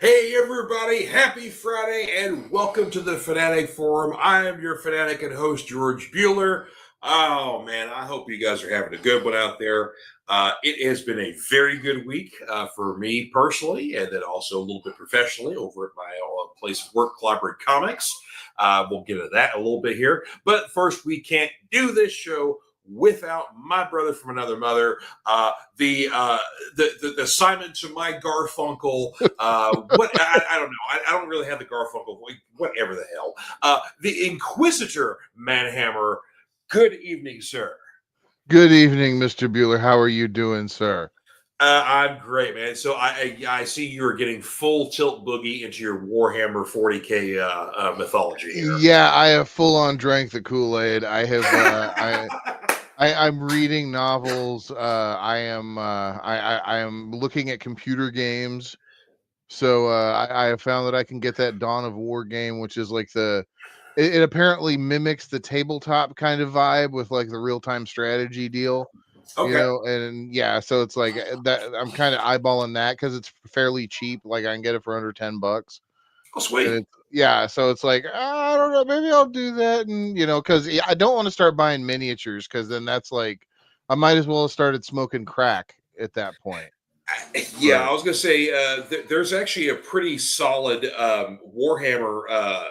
Hey everybody, happy Friday and welcome to the Fanatic Forum. I am your fanatic and host, George Buehler. Oh man, I hope you guys are having a good one out there. It has been a very good week for me personally, and then also a little bit professionally over at my place of work, Collaborate Comics. We'll get into that a little bit here. But first, we can't do this show without my brother from another mother, the Simon to my Garfunkel. I don't know. I don't really have the Garfunkel voice. Whatever the hell. The Inquisitor ManHammer. Good evening, sir. Good evening, Mr. Buehler. How are you doing, sir? I'm great, man. So I see you're getting full tilt boogie into your Warhammer 40K mythology here. Yeah, I have full on drank the Kool-Aid. I have I'm reading novels. I am looking at computer games. So I have found that I can get that Dawn of War game, which is like it apparently mimics the tabletop kind of vibe with like the real-time strategy deal. Okay. And yeah, so it's like that I'm kind of eyeballing that because it's fairly cheap. Like I can get it for under $10. Oh, And sweet. so it's like I don't know, maybe I'll do that, and because I don't want to start buying miniatures because then that's like I might as well have started smoking crack at that point. Yeah, But I was going to say there's actually a pretty solid Warhammer,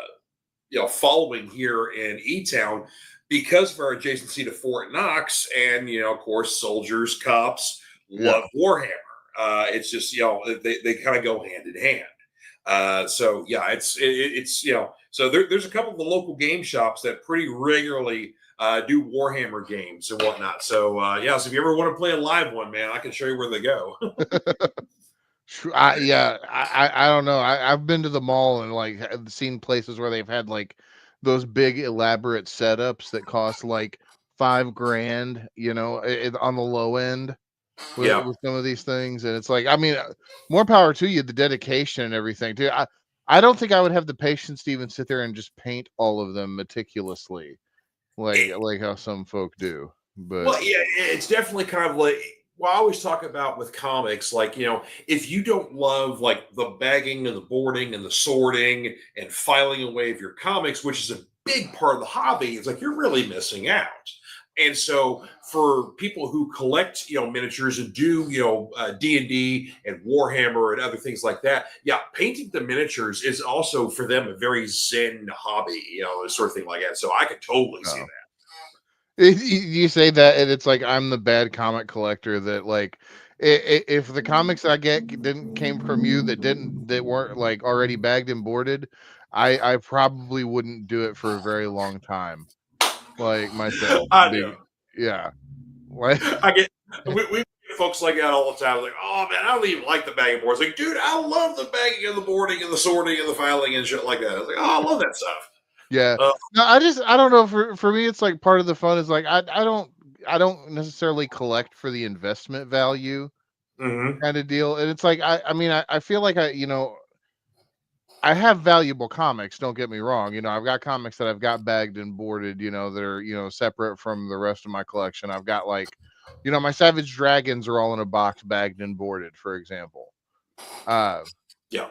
following here in E-Town because of our adjacency to Fort Knox, and of course, soldiers, cops yeah, love Warhammer. It's just they kind of go hand in hand. So yeah, it's so there's a couple of the local game shops that pretty regularly do Warhammer games and whatnot. So so if you ever want to play a live one, man, I can show you where they go. I don't know. I've been to the mall and like seen places where they've had like those big elaborate setups that cost like $5,000, on the low end. with, Yeah. with some of these things, and it's like, I mean, more power to you, the dedication and everything too. I don't think I would have the patience to even sit there and just paint all of them meticulously like how some folk do. But Well, yeah, it's definitely kind of like well, I always talk about with comics, like, if you don't love like the bagging and the boarding and the sorting and filing away of your comics, which is a big part of the hobby, it's like you're really missing out. And so for people who collect, miniatures and do, D&D and Warhammer and other things like that, yeah, painting the miniatures is also for them a very zen hobby, sort of thing like that. So I could totally see no. that. You say that, and it's like I'm the bad comic collector that like if the comics I get didn't came from you that weren't like already bagged and boarded, I probably wouldn't do it for a very long time, like myself. I know. Big, yeah, like I get we get folks like that all the time. Like, oh man, I don't even like the bagging boards. Like, dude, I love the bagging and the boarding and the sorting and the filing and shit like that. I was like, oh, I love that stuff. yeah. Uh, No, I don't know. For me, it's like part of the fun is like I don't necessarily collect for the investment value mm-hmm. kind of deal, and it's like I mean I feel like I have valuable comics, don't get me wrong. I've got comics that I've got bagged and boarded, that are, separate from the rest of my collection. I've got like, my Savage Dragons are all in a box bagged and boarded, for example. Uh, Yeah.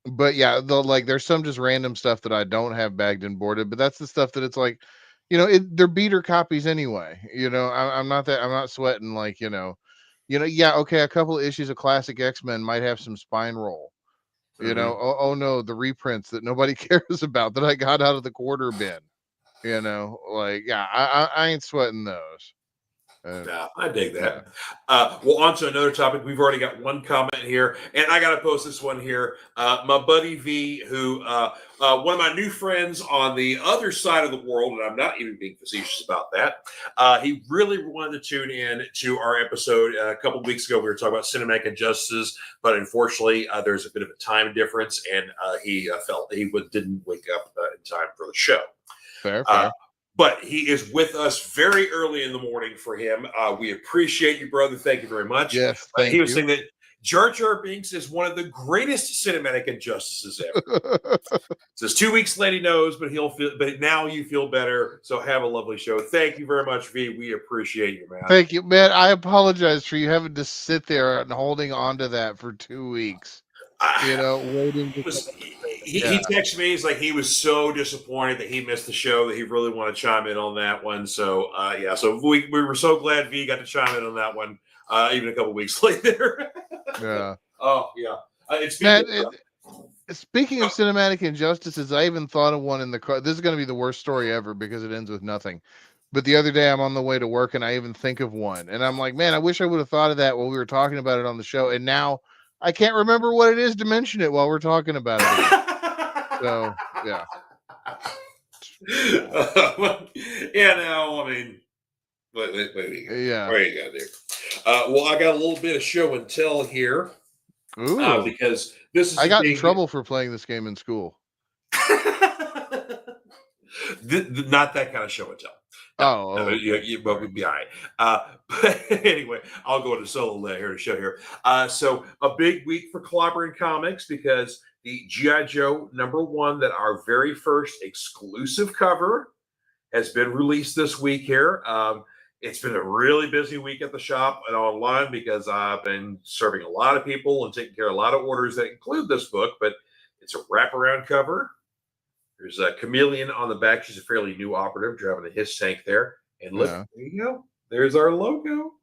but yeah, there's some just random stuff that I don't have bagged and boarded, but that's the stuff that it's like, they're beater copies anyway. I'm not sweating like, yeah, okay, a couple of issues of classic X-Men might have some spine roll. Mm-hmm. Oh no, the reprints that nobody cares about that I got out of the quarter bin. Like yeah, I ain't sweating those. Yeah, I dig Yeah. that. Well, on to another topic. We've already got one comment here, and I got to post this one here. My buddy V, who one of my new friends on the other side of the world, and I'm not even being facetious about that. He really wanted to tune in to our episode a couple of weeks ago. We were talking about cinematic injustices, but unfortunately, there's a bit of a time difference, and he felt he didn't wake up in time for the show. Fair. But he is with us very early in the morning for him. We appreciate you, brother. Thank you very much. Yes, He thank was you. saying that Jar Jar Binks is one of the greatest cinematic injustices ever. Says 2 weeks late he knows, but now you feel better. So have a lovely show. Thank you very much, V. We appreciate you, man. Thank you, man. I apologize for you having to sit there and holding on to that for 2 weeks. waiting. He texted me. He's like, he was so disappointed that he missed the show that he really wanted to chime in on that one. So, so we were so glad V got to chime in on that one, even a couple weeks later. Yeah. Oh, yeah. It's Man, speaking of cinematic injustices, I even thought of one in the car. This is going to be the worst story ever because it ends with nothing. But the other day I'm on the way to work and I even think of one. And I'm like, man, I wish I would have thought of that while we were talking about it on the show. And now I can't remember what it is to mention it while we're talking about it again. So, yeah. No, I mean, wait. Yeah. Where you got there? Well, I got a little bit of show and tell here. Ooh. Because this is I got in trouble for playing this game in school. Not that kind of show and tell. But we'd be all right. But anyway, I'll go into solo here to show here. So a big week for Clobbering Comics because the G.I. Joe #1, that our very first exclusive cover, has been released this week here. It's been a really busy week at the shop and online because I've been serving a lot of people and taking care of a lot of orders that include this book, but it's a wraparound cover. There's a chameleon on the back. She's a fairly new operative driving a his tank there. And look, there you go. There's our logo.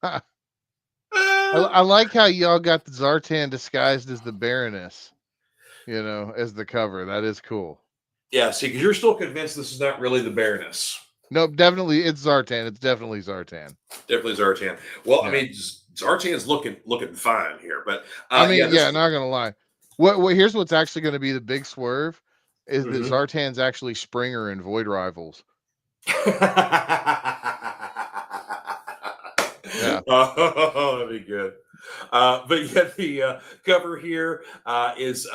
I like how y'all got the Zartan disguised as the Baroness, as the cover. That is cool. Yeah, see, because you're still convinced this is not really the Baroness. Nope, definitely it's Zartan. It's definitely Zartan. Definitely Zartan. Well, yeah. I mean, Zartan's looking fine here, but not gonna lie. What here's what's actually going to be the big swerve is that Zartan's actually Springer in Void Rivals. Yeah. Oh, that'd be good. But yet the cover here is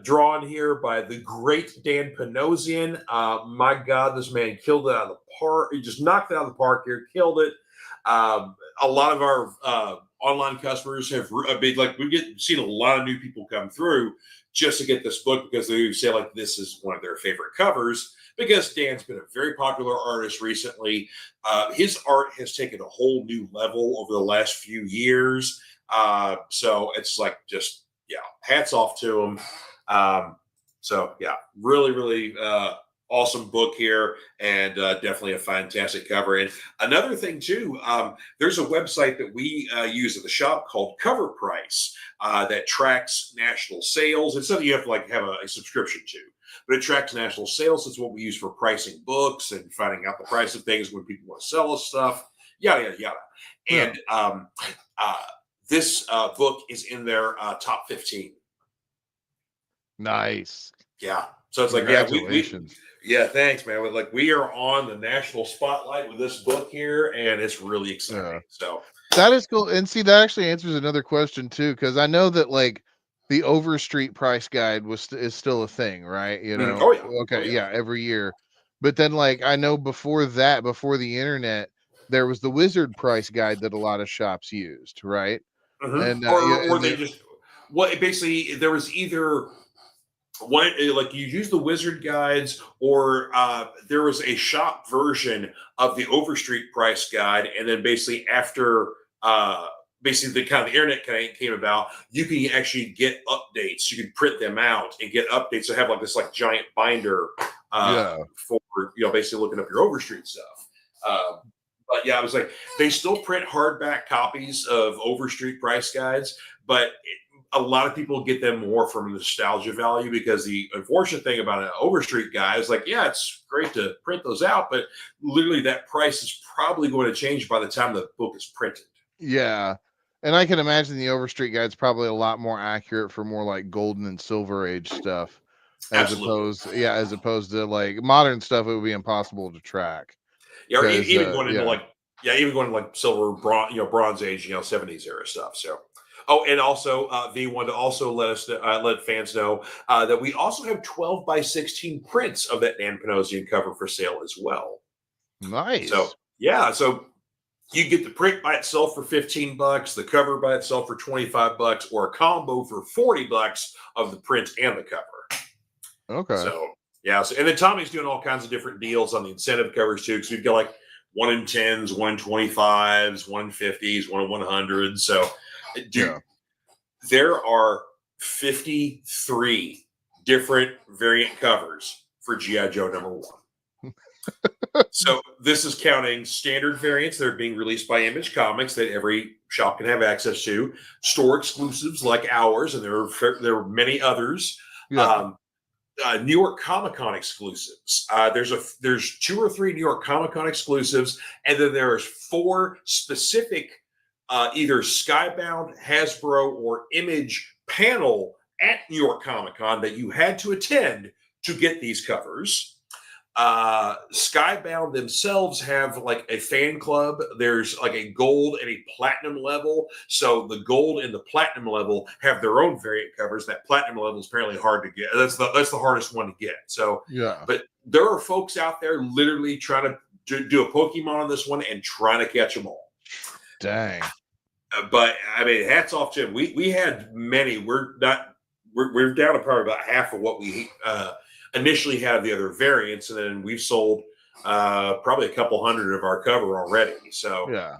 drawn here by the great Dan Panosian. My God, this man killed it out of the park. He just knocked it out of the park here, killed it. A lot of our online customers have been like, seen a lot of new people come through just to get this book because they say like this is one of their favorite covers. Because Dan's been a very popular artist recently. His art has taken a whole new level over the last few years. So it's like hats off to him. Really, really awesome book here and definitely a fantastic cover. And another thing too, there's a website that we use at the shop called Cover Price that tracks national sales. It's something you have to have a subscription to. But it tracks national sales. It's what we use for pricing books and finding out the price of things when people want to sell us stuff, yada, yada, yada. And this book is in their top 15. Nice. Yeah. So it's like, congratulations. Thanks, man. We are on the national spotlight with this book here, and it's really exciting. Yeah. So that is cool. And see, that actually answers another question too, because I know that the Overstreet price guide is still a thing, right? Oh yeah. Okay, yeah, every year. But then I know before the internet, there was the Wizard price guide that a lot of shops used, right? And basically there was either one you use the Wizard guides or there was a shop version of the Overstreet price guide, and then basically after the internet came about, you can actually get updates. You can print them out and get updates. So have this giant binder for basically looking up your Overstreet stuff. But yeah, I was they still print hardback copies of Overstreet price guides, but a lot of people get them more from nostalgia value because the unfortunate thing about an Overstreet guy is it's great to print those out, but literally that price is probably going to change by the time the book is printed. Yeah. And I can imagine the Overstreet guide's probably a lot more accurate for more golden and silver age stuff, as opposed to modern stuff. It would be impossible to track. Yeah, or even going into silver, bronze age, 70s era stuff. So, and also V wanted to also let fans know that we also have 12x16 prints of that Dan Panosian cover for sale as well. Nice. So you get the print by itself for $15, the cover by itself for $25, or a combo for $40 of the print and the cover. Okay. So and then Tommy's doing all kinds of different deals on the incentive covers too, because we've got 1 in 10s, 1 in 25s, 1 in 50s, 1 in 100s. So, there are 53 different variant covers for G.I. Joe #1. So this is counting standard variants that are being released by Image Comics that every shop can have access to, store exclusives like ours, and there are many others. Yeah. New York Comic Con exclusives. There's 2 or 3 New York Comic Con exclusives, and then there's 4 specific either Skybound, Hasbro, or Image panel at New York Comic Con that you had to attend to get these covers. Skybound themselves have like a fan club. There's like a gold and a platinum level. So the gold and the platinum level have their own variant covers. That platinum level is apparently hard to get. That's the hardest one to get. So yeah, but there are folks out there literally trying to do a Pokemon on this one and trying to catch them all. Dang. But I mean, hats off to him. We had many. We're down to probably about half of what we initially had the other variants, and then we've sold probably a couple hundred of our cover already. So yeah,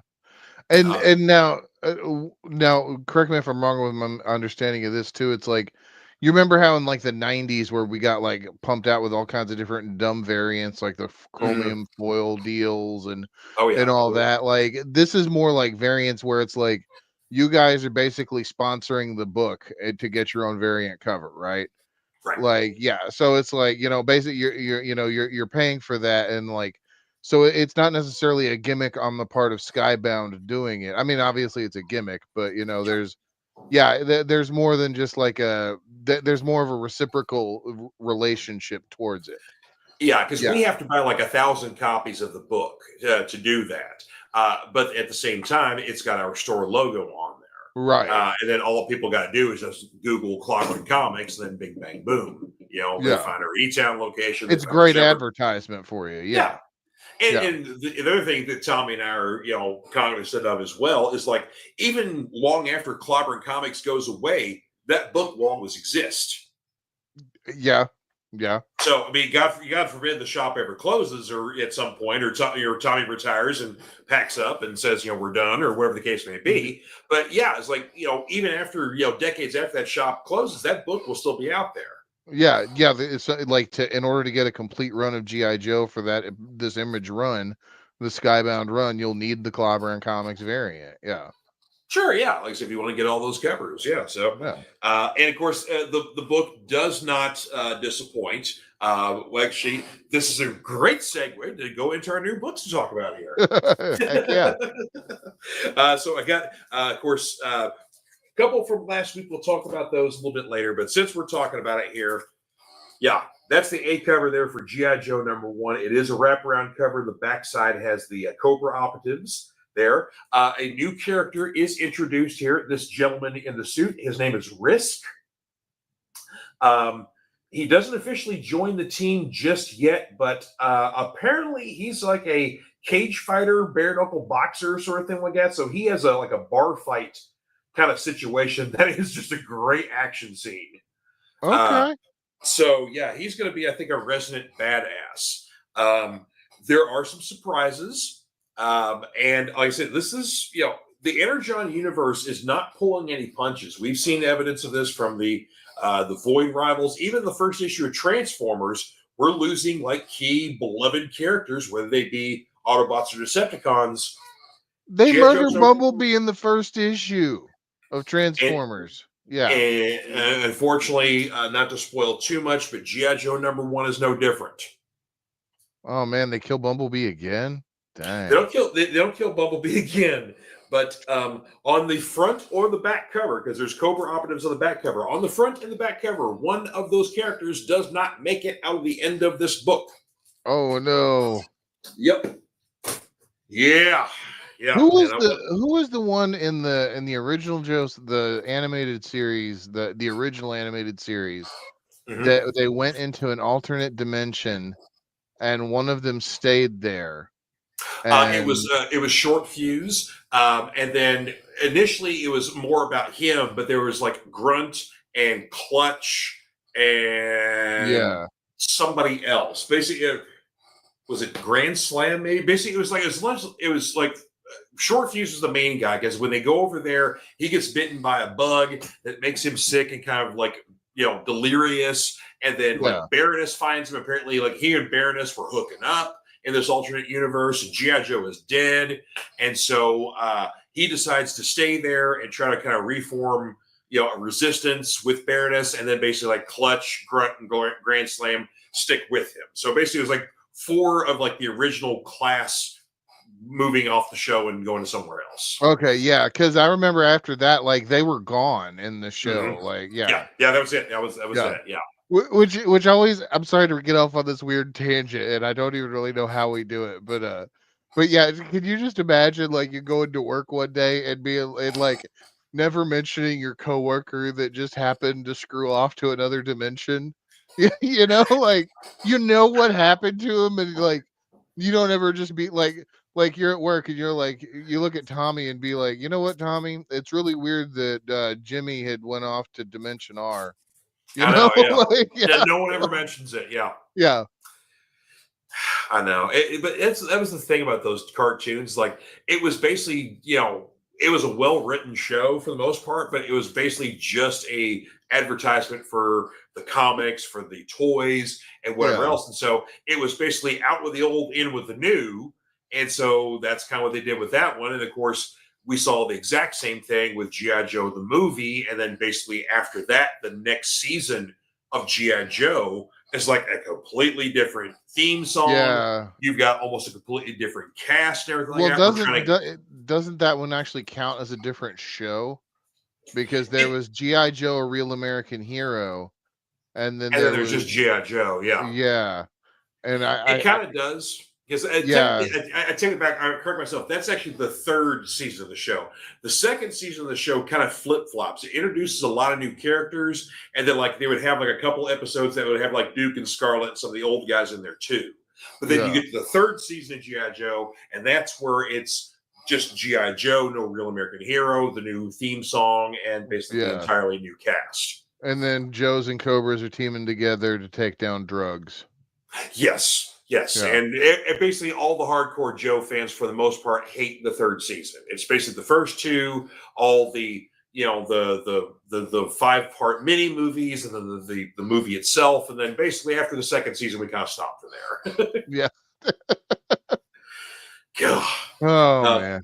and now correct me if I'm wrong with my understanding of this too. It's like, you remember how in like the 90s where we got like pumped out with all kinds of different dumb variants, like the chromium foil deals and all that. Like, this is more like variants where it's like you guys are basically sponsoring the book to get your own variant cover, right? Right. Like, yeah. So it's like, basically you're paying for that, and like, so it's not necessarily a gimmick on the part of Skybound doing it. I mean, obviously it's a gimmick, but there's more than just like there's more of a reciprocal relationship towards it. Yeah, because we have to buy like 1,000 copies of the book to do that. But at the same time, it's got our store logo on there. Right. And then all people got to do is just Google Clockwork Comics, and then bing, bang, boom. They find our E-Town location. It's great advertisement for you. Yeah. And the other thing that Tommy and I are, cognizant of as well is like, even long after Clobbering Comics goes away, that book will always exist. Yeah. Yeah. So, I mean, God forbid the shop ever closes, or at some point, or Tommy retires and packs up and says, we're done, or whatever the case may be. But yeah, it's like, even after, decades after that shop closes, that book will still be out there. Yeah. It's like, in order to get a complete run of G.I. Joe for this Image run, the Skybound run, you'll need the Clobbering Comics variant. Yeah. Sure, yeah. Like I said, if you want to get all those covers, yeah. So, and of course, the book does not disappoint. Actually, this is a great segue to go into our new books to talk about here. Heck yeah. So I got, of course, a couple from last week. We'll talk about those a little bit later. But since we're talking about it here, that's the A cover there for G.I. Joe #1. It is a wraparound cover. The backside has the Cobra operatives there. A new character is introduced here. This gentleman in the suit, his name is Risk. He doesn't officially join the team just yet, but apparently he's like a cage fighter, bare knuckle boxer sort of thing like that. So he has like a bar fight kind of situation that is just a great action scene. Okay. So yeah, he's going to be, I think, a resident badass. There are some surprises. And like I said, this is, the Energon Universe is not pulling any punches. We've seen evidence of this from the Void Rivals. Even the first issue of Transformers, we're losing like key beloved characters, whether they be Autobots or Decepticons. They murdered Bumblebee in the first issue of Transformers. And unfortunately, not to spoil too much, but G.I. Joe #1 is no different. Oh man, they kill Bumblebee again? Dang. They don't kill Bumblebee again, but on the front or the back cover, because there's Cobra operatives on the back cover. On the front and the back cover, one of those characters does not make it out of the end of this book. Oh no. Yep. Yeah. Who was the one in the original Joe's, the animated series, the original animated series, that they went into an alternate dimension and one of them stayed there? It was Short Fuse, and then initially it was more about him, but there was like Grunt and Clutch and somebody else. Basically, was it Grand Slam? Maybe basically it was like Short Fuse is the main guy because when they go over there, he gets bitten by a bug that makes him sick and kind of like, delirious. And then like Baroness finds him. Apparently, like he and Baroness were hooking up in this alternate universe, and G.I. Joe is dead. And so he decides to stay there and try to kind of reform, a resistance with Baroness, and then basically like Clutch, Grunt, and Grand Slam stick with him. So basically, it was like 4 of like the original class moving off the show and going to somewhere else. Okay, yeah, because I remember after that, like they were gone in the show. Mm-hmm. Like, yeah, that was it. That was it. Yeah. Which always, I'm sorry to get off on this weird tangent, and I don't even really know how we do it, but yeah, can you just imagine like you go into work one day and like never mentioning your coworker that just happened to screw off to another dimension? Like what happened to him, and like you don't ever just be like you're at work and you're like, you look at Tommy and be like, you know what, Tommy, it's really weird that Jimmy had went off to Dimension R. I know, yeah. Yeah. No one ever mentions it. Yeah. Yeah. I know. But that was the thing about those cartoons. Like, it was basically, it was a well-written show for the most part, but it was basically just a advertisement for the comics, for the toys, and whatever else. And so it was basically out with the old, in with the new. And so that's kind of what they did with that one. And of course, we saw the exact same thing with G.I. Joe, the movie. And then basically after that, the next season of G.I. Joe is like a completely different theme song. Yeah. You've got almost a completely different cast and everything. Well, doesn't that one actually count as a different show? Because there was G.I. Joe, A Real American Hero. And then there's just G.I. Joe. Yeah. Yeah. And it kind of does. Because I take it back. I correct myself. That's actually the 3rd season of the show. The 2nd season of the show kind of flip flops. It introduces a lot of new characters, and then like they would have like a couple episodes that would have like Duke and Scarlet and some of the old guys in there too. But then you get to the 3rd season of G.I. Joe, and that's where it's just G.I. Joe, No Real American Hero, the new theme song, and basically an entirely new cast. And then Joes and Cobras are teaming together to take down drugs. Yes. And basically all the hardcore Joe fans, for the most part, hate the 3rd season. It's basically the first 2, all the the 5-part mini movies, and then the movie itself, and then basically after the 2nd season, we kind of stopped from there. Yeah. God. Oh man.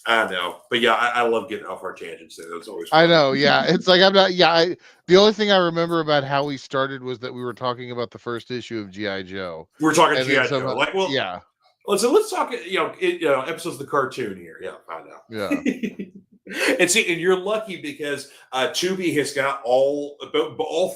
I know, but yeah, I love getting off our tangents there. That's always fun. I know, yeah. It's like I'm not. Yeah, the only thing I remember about how we started was that we were talking about the first issue of G.I. Joe. We're talking G.I. Joe, like, well, yeah. Let's talk. Episodes of the cartoon here. Yeah, I know. Yeah. And you're lucky because Tubi has got all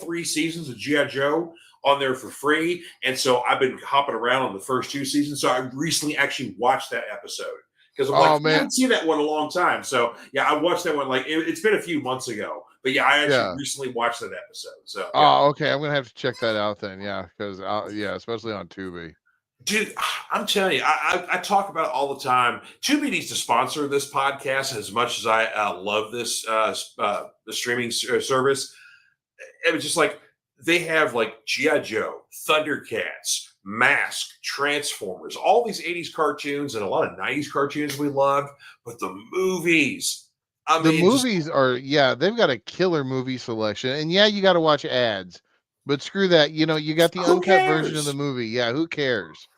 3 seasons of G.I. Joe on there for free, and so I've been hopping around on the first 2 seasons. So I recently actually watched that episode. Because I haven't seen that one in a long time. So, yeah, I watched that one. Like, it's been a few months ago. But, yeah, I actually recently watched that episode. So, Oh, okay. I'm going to have to check that out then. Yeah, because, especially on Tubi. Dude, I'm telling you, I talk about it all the time. Tubi needs to sponsor this podcast as much as I love this the streaming service. It was just like, they have, like, G.I. Joe, Thundercats, Mask, Transformers, all these 80s cartoons and a lot of 90s cartoons we loved, but the movies. The movies are, they've got a killer movie selection. And you got to watch ads. But screw that. You got the uncut version of the movie. Yeah, who cares?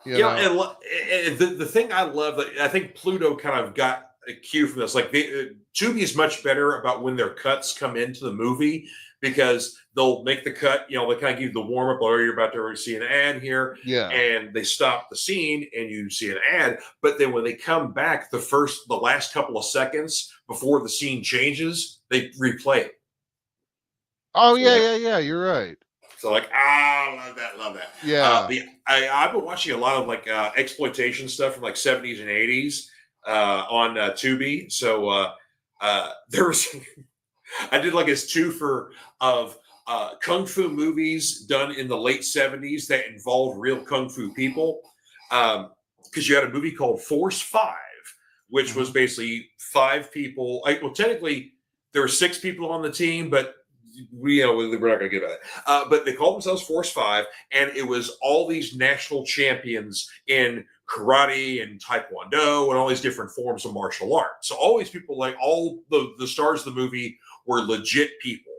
And the thing I love, I think Pluto kind of got a cue from this. Like, Tubi is much better about when their cuts come into the movie, because they'll make the cut, they kind of give you the warm up, or you're about to see an ad here. Yeah. And they stop the scene and you see an ad. But then when they come back, the last couple of seconds before the scene changes, they replay it. Oh, yeah. You're right. So love that. Yeah. I've been watching a lot of like exploitation stuff from like 70s and 80s on Tubi. So there was... I did like his twofer of kung fu movies done in the late 70s that involved real kung fu people. Because you had a movie called Force 5, which was basically 5 people. Technically, there were 6 people on the team, but we're not going to get into that. But they called themselves Force 5, and it was all these national champions in karate and taekwondo and all these different forms of martial arts. So all these people, like all the stars of the movie, were legit people.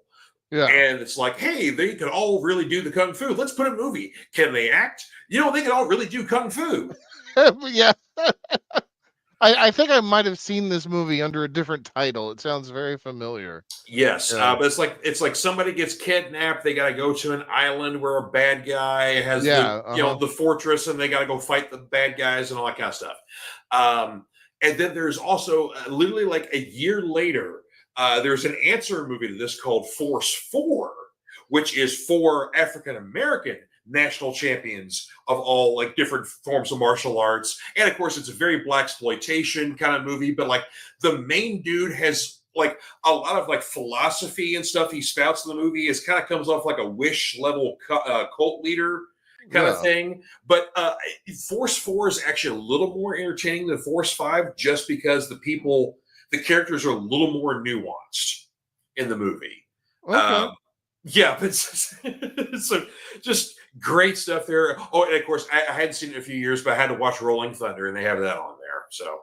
Yeah. And it's like, hey, they can all really do the kung fu. Let's put a movie. Can they act? You know, they can all really do kung fu. Yeah. I think I might have seen this movie under a different title. It sounds very familiar. Yes, Yeah. but it's like somebody gets kidnapped. They got to go to an island where a bad guy has the fortress, and they got to go fight the bad guys and all that kind of stuff. And then there's also literally like a year later, there's an answer movie to this called Force 4, which is for African American national champions of all like different forms of martial arts. And of course, it's a very blaxploitation kind of movie, but like the main dude has like a lot of like philosophy and stuff he spouts in the movie. Is kind of comes off like a Wish level cult leader kind of thing. But Force 4 is actually a little more entertaining than Force 5, just because the characters are a little more nuanced in the movie. Okay. Yeah, but so just great stuff there. Oh, and of course, I hadn't seen it in a few years, but I had to watch Rolling Thunder, and they have that on there. So,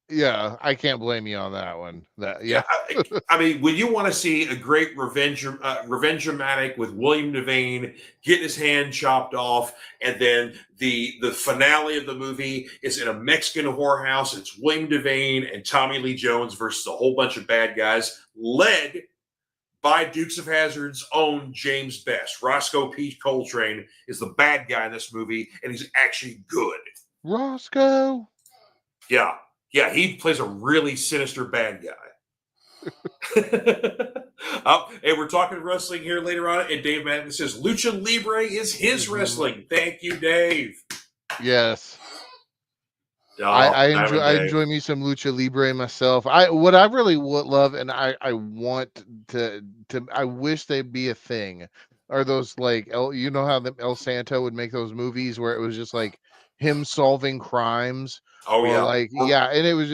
yeah, I can't blame you on that one. I mean, when you want to see a great revenge dramatic with William Devane getting his hand chopped off, and then the finale of the movie is in a Mexican whorehouse. It's William Devane and Tommy Lee Jones versus a whole bunch of bad guys, led by Dukes of Hazzard's own James Best. Roscoe P. Coltrane is the bad guy in this movie, and he's actually good. Roscoe? Yeah, he plays a really sinister bad guy. And we're talking wrestling here later on, and Dave Madden says Lucha Libre is his wrestling. Thank you, Dave. Yes. Oh, I enjoy me some Lucha Libre myself. What I really would love, and I want to I wish they'd be a thing, are those like you know how El Santo would make those movies where it was just like him solving crimes. Oh, or yeah. like and it was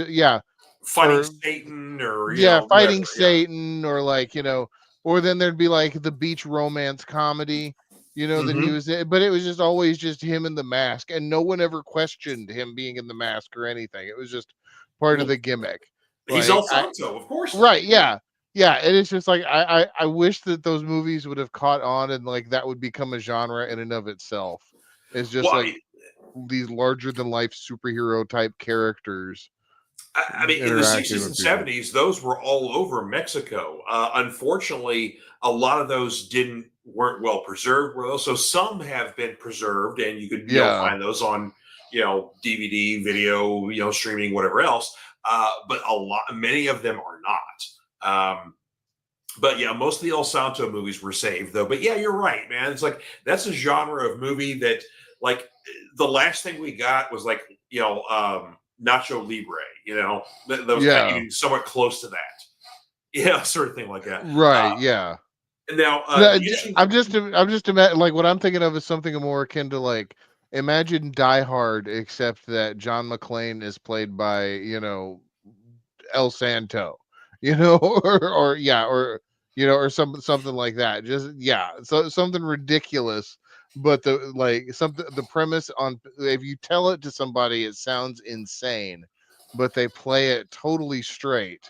fighting Satan, or fighting whatever, Satan, or like or then there'd be like the beach romance comedy. That he was in, but it was just always just him in the mask, and no one ever questioned him being in the mask or anything. It was just part of the gimmick. He's El Santo, of course. Right, yeah. And it's just like I wish that those movies would have caught on, and like that would become a genre in and of itself. It's just these larger than life superhero type characters. I mean, in the 60s and 70s, those were all over Mexico. Unfortunately, a lot of those weren't well preserved. So some have been preserved, and you could find those on DVD, video, streaming, whatever else. But many of them are not. But yeah, most of the El Santo movies were saved, though. But yeah, you're right, man. It's like that's a genre of movie that, like, the last thing we got was like Nacho Libre, that was kind of somewhat close to that, sort of thing like that, right? Yeah. Now, I'm just imagine, like, what I'm thinking of is something more akin to like, imagine Die Hard, except that John McClane is played by El Santo, or something like that. Just so something ridiculous. But the premise if you tell it to somebody, it sounds insane, but they play it totally straight,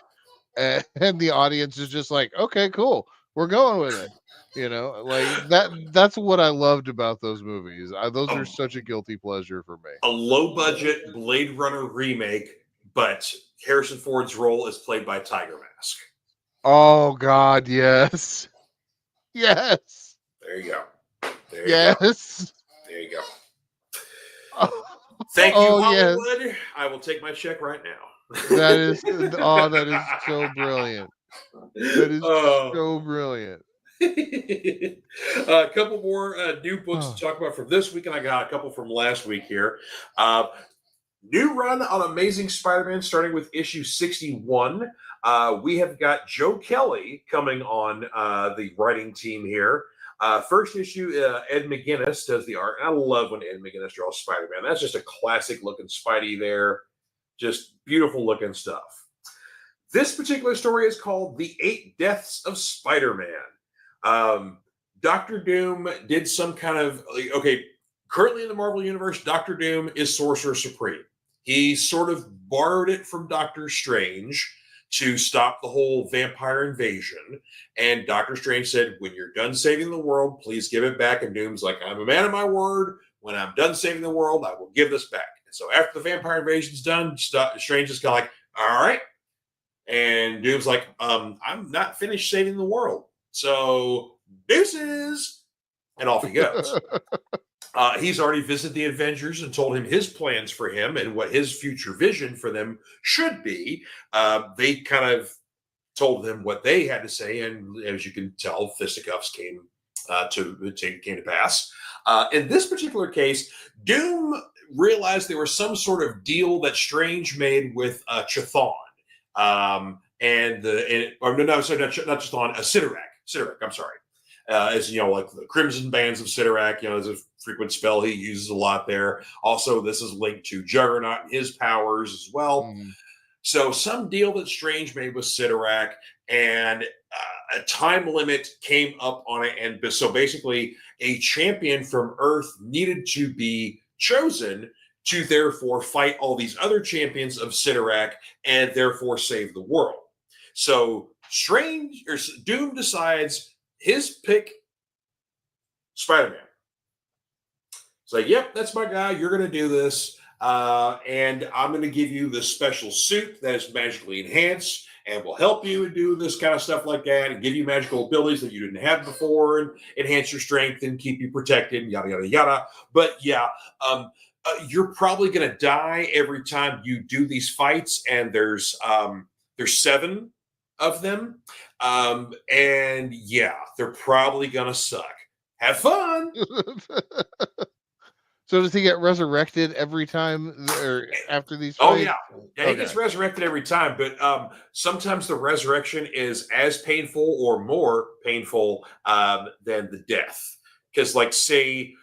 and the audience is just like, okay, cool, we're going with it. Like that's what I loved about those movies. Those are such a guilty pleasure for me. A low budget Blade Runner remake, but Harrison Ford's role is played by Tiger Mask. Oh God, yes. There you go. Yes. There you go. Thank you, Hollywood. Yes. I will take my check right now. That is so brilliant. That is so brilliant. A couple more new books to talk about from this week, and I got a couple from last week here. New run on Amazing Spider-Man, starting with issue 61. We have got Joe Kelly coming on the writing team here. First issue, Ed McGuinness does the art. And I love when Ed McGuinness draws Spider-Man. That's just a classic looking Spidey there. Just beautiful looking stuff. This particular story is called The 8 Deaths of Spider-Man. Dr. Doom did some kind of, Currently in the Marvel Universe, Doctor Doom is Sorcerer Supreme. He sort of borrowed it from Doctor Strange to stop the whole vampire invasion. And Doctor Strange said, when you're done saving the world, please give it back. And Doom's like, I'm a man of my word. When I'm done saving the world, I will give this back. And so after the vampire invasion's done, Strange is kind of like, all right. And Doom's like, I'm not finished saving the world. So deuces. And off he goes. He's already visited the Avengers and told him his plans for him and what his future vision for them should be. They kind of told him what they had to say, and as you can tell, fisticuffs came to pass. In this particular case, Doom realized there was some sort of deal that Strange made with Chthon, not Chthon, Sidorak. Sidorak, I'm sorry. As you know, like the Crimson Bands of Sidorak, you know, is a frequent spell he uses a lot there. Also, this is linked to Juggernaut and his powers as well. Mm-hmm. So, some deal that Strange made with Sidorak, and a time limit came up on it. And so, basically, a champion from Earth needed to be chosen to therefore fight all these other champions of Sidorak and therefore save the world. So, Doom decides his pick, Spider-Man. It's like, yep, that's my guy. You're going to do this. And I'm going to give you this special suit that is magically enhanced and will help you and do this kind of stuff like that and give you magical abilities that you didn't have before and enhance your strength and keep you protected, yada, yada, yada. But yeah, you're probably going to die every time you do these fights. And there's 7 of them. And yeah, they're probably gonna suck. Have fun. So does he get resurrected every time or after these fights? Oh yeah. He gets resurrected every time, but sometimes the resurrection is as painful or more painful than the death. Because like say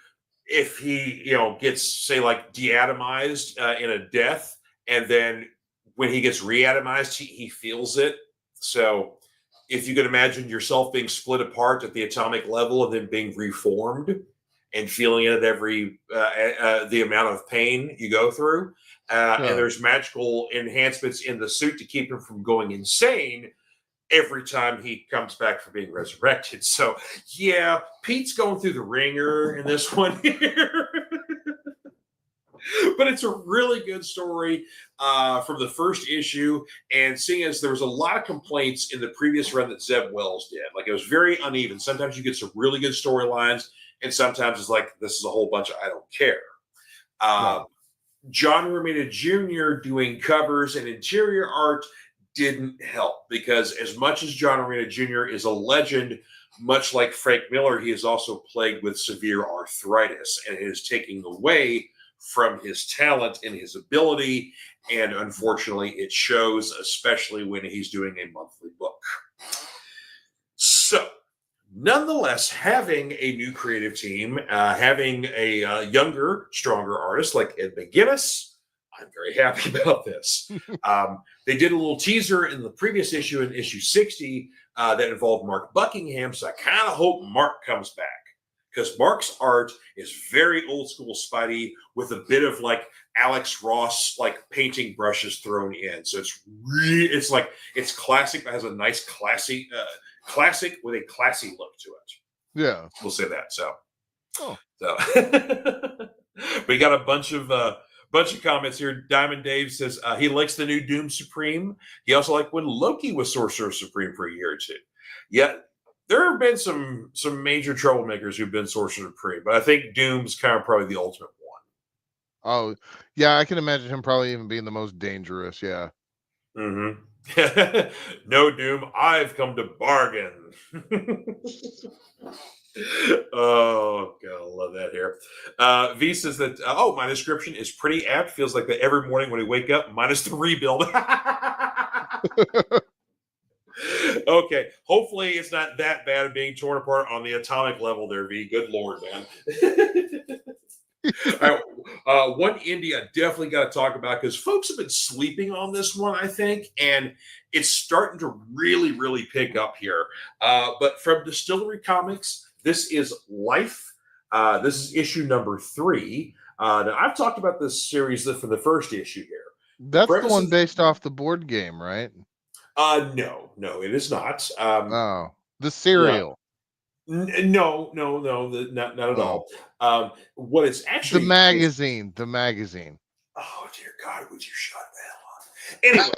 if he gets say like deatomized in a death, and then when he gets reatomized, he feels it. So if you could imagine yourself being split apart at the atomic level and then being reformed and feeling it at every the amount of pain you go through, and there's magical enhancements in the suit to keep him from going insane every time he comes back from being resurrected. So yeah, Pete's going through the ringer in this one here. But it's a really good story from the first issue. And seeing as there was a lot of complaints in the previous run that Zeb Wells did, like it was very uneven. Sometimes you get some really good storylines, and sometimes it's like, this is a whole bunch of I don't care. John Romita Jr. doing covers and interior art didn't help, because as much as John Romita Jr. is a legend, much like Frank Miller, he is also plagued with severe arthritis, and it is taking away from his talent and his ability, and unfortunately it shows, especially when he's doing a monthly book. So nonetheless, having a new creative team, having a younger, stronger artist like Ed McGuinness, I'm very happy about this. They did a little teaser in the previous issue, in issue 60, that involved Mark Buckingham, so I kind of hope Mark comes back, because Mark's art is very old school Spidey with a bit of like Alex Ross like painting brushes thrown in. So it's classic, but has a nice classic with a classy look to it. Yeah, we'll say that. So we got a bunch of comments here. Diamond Dave says he likes the new Doom Supreme. He also liked when Loki was Sorcerer Supreme for a year or two. Yeah. There have been some major troublemakers who've been Sorcerer Supreme, but I think Doom's kind of probably the ultimate one. Oh, yeah, I can imagine him probably even being the most dangerous, yeah. Mm-hmm. No, Doom, I've come to bargain. Oh, God, I love that here. V says that, my description is pretty apt. Feels like that every morning when we wake up, minus the rebuild. Okay, hopefully it's not that bad of being torn apart on the atomic level there, V. Good Lord, man. All right, one indie I definitely got to talk about, because folks have been sleeping on this one, I think, and it's starting to really, really pick up here. But from Distillery Comics, this is Life. This is issue number 3. Now, I've talked about this series from the first issue here. That's the one based off the board game, right? No, it is not. The cereal. No, not at all. What it's actually the magazine. The magazine. Oh dear God, would you shut the hell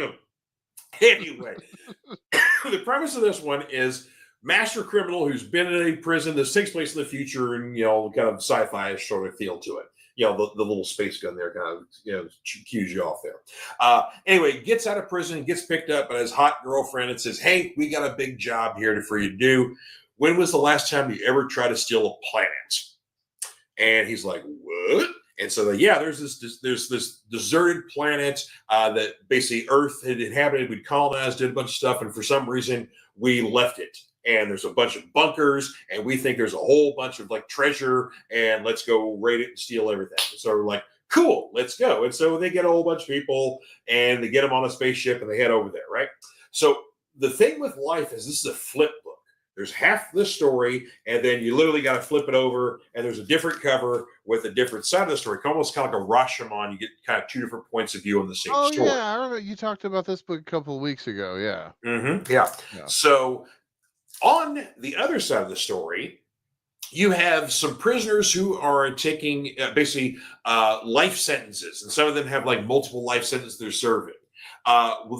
up? Anyway, the premise of this one is master criminal who's been in a prison. This takes place in the future, and kind of sci-fi sort of feel to it. The little space gun there kind of cues you off there. Anyway, gets out of prison, gets picked up by his hot girlfriend, and says, "Hey, we got a big job here for you to do. When was the last time you ever tried to steal a planet?" And he's like, "What?" And so, there's this deserted planet that basically Earth had inhabited. We'd colonized, did a bunch of stuff, and for some reason we left it. And there's a bunch of bunkers, and we think there's a whole bunch of treasure, and let's go raid it and steal everything. So we're like, cool, let's go. And so they get a whole bunch of people, and they get them on a spaceship, and they head over there, right? So the thing with life is this is a flip book. There's half the story, and then you literally got to flip it over, and there's a different cover with a different side of the story. Almost kind of like a Rashomon. You get kind of 2 different points of view on the same story. Oh, yeah. I remember you talked about this book a couple of weeks ago. Yeah. Mm-hmm. Yeah. So on the other side of the story, you have some prisoners who are taking basically life sentences, and some of them have multiple life sentences they're serving.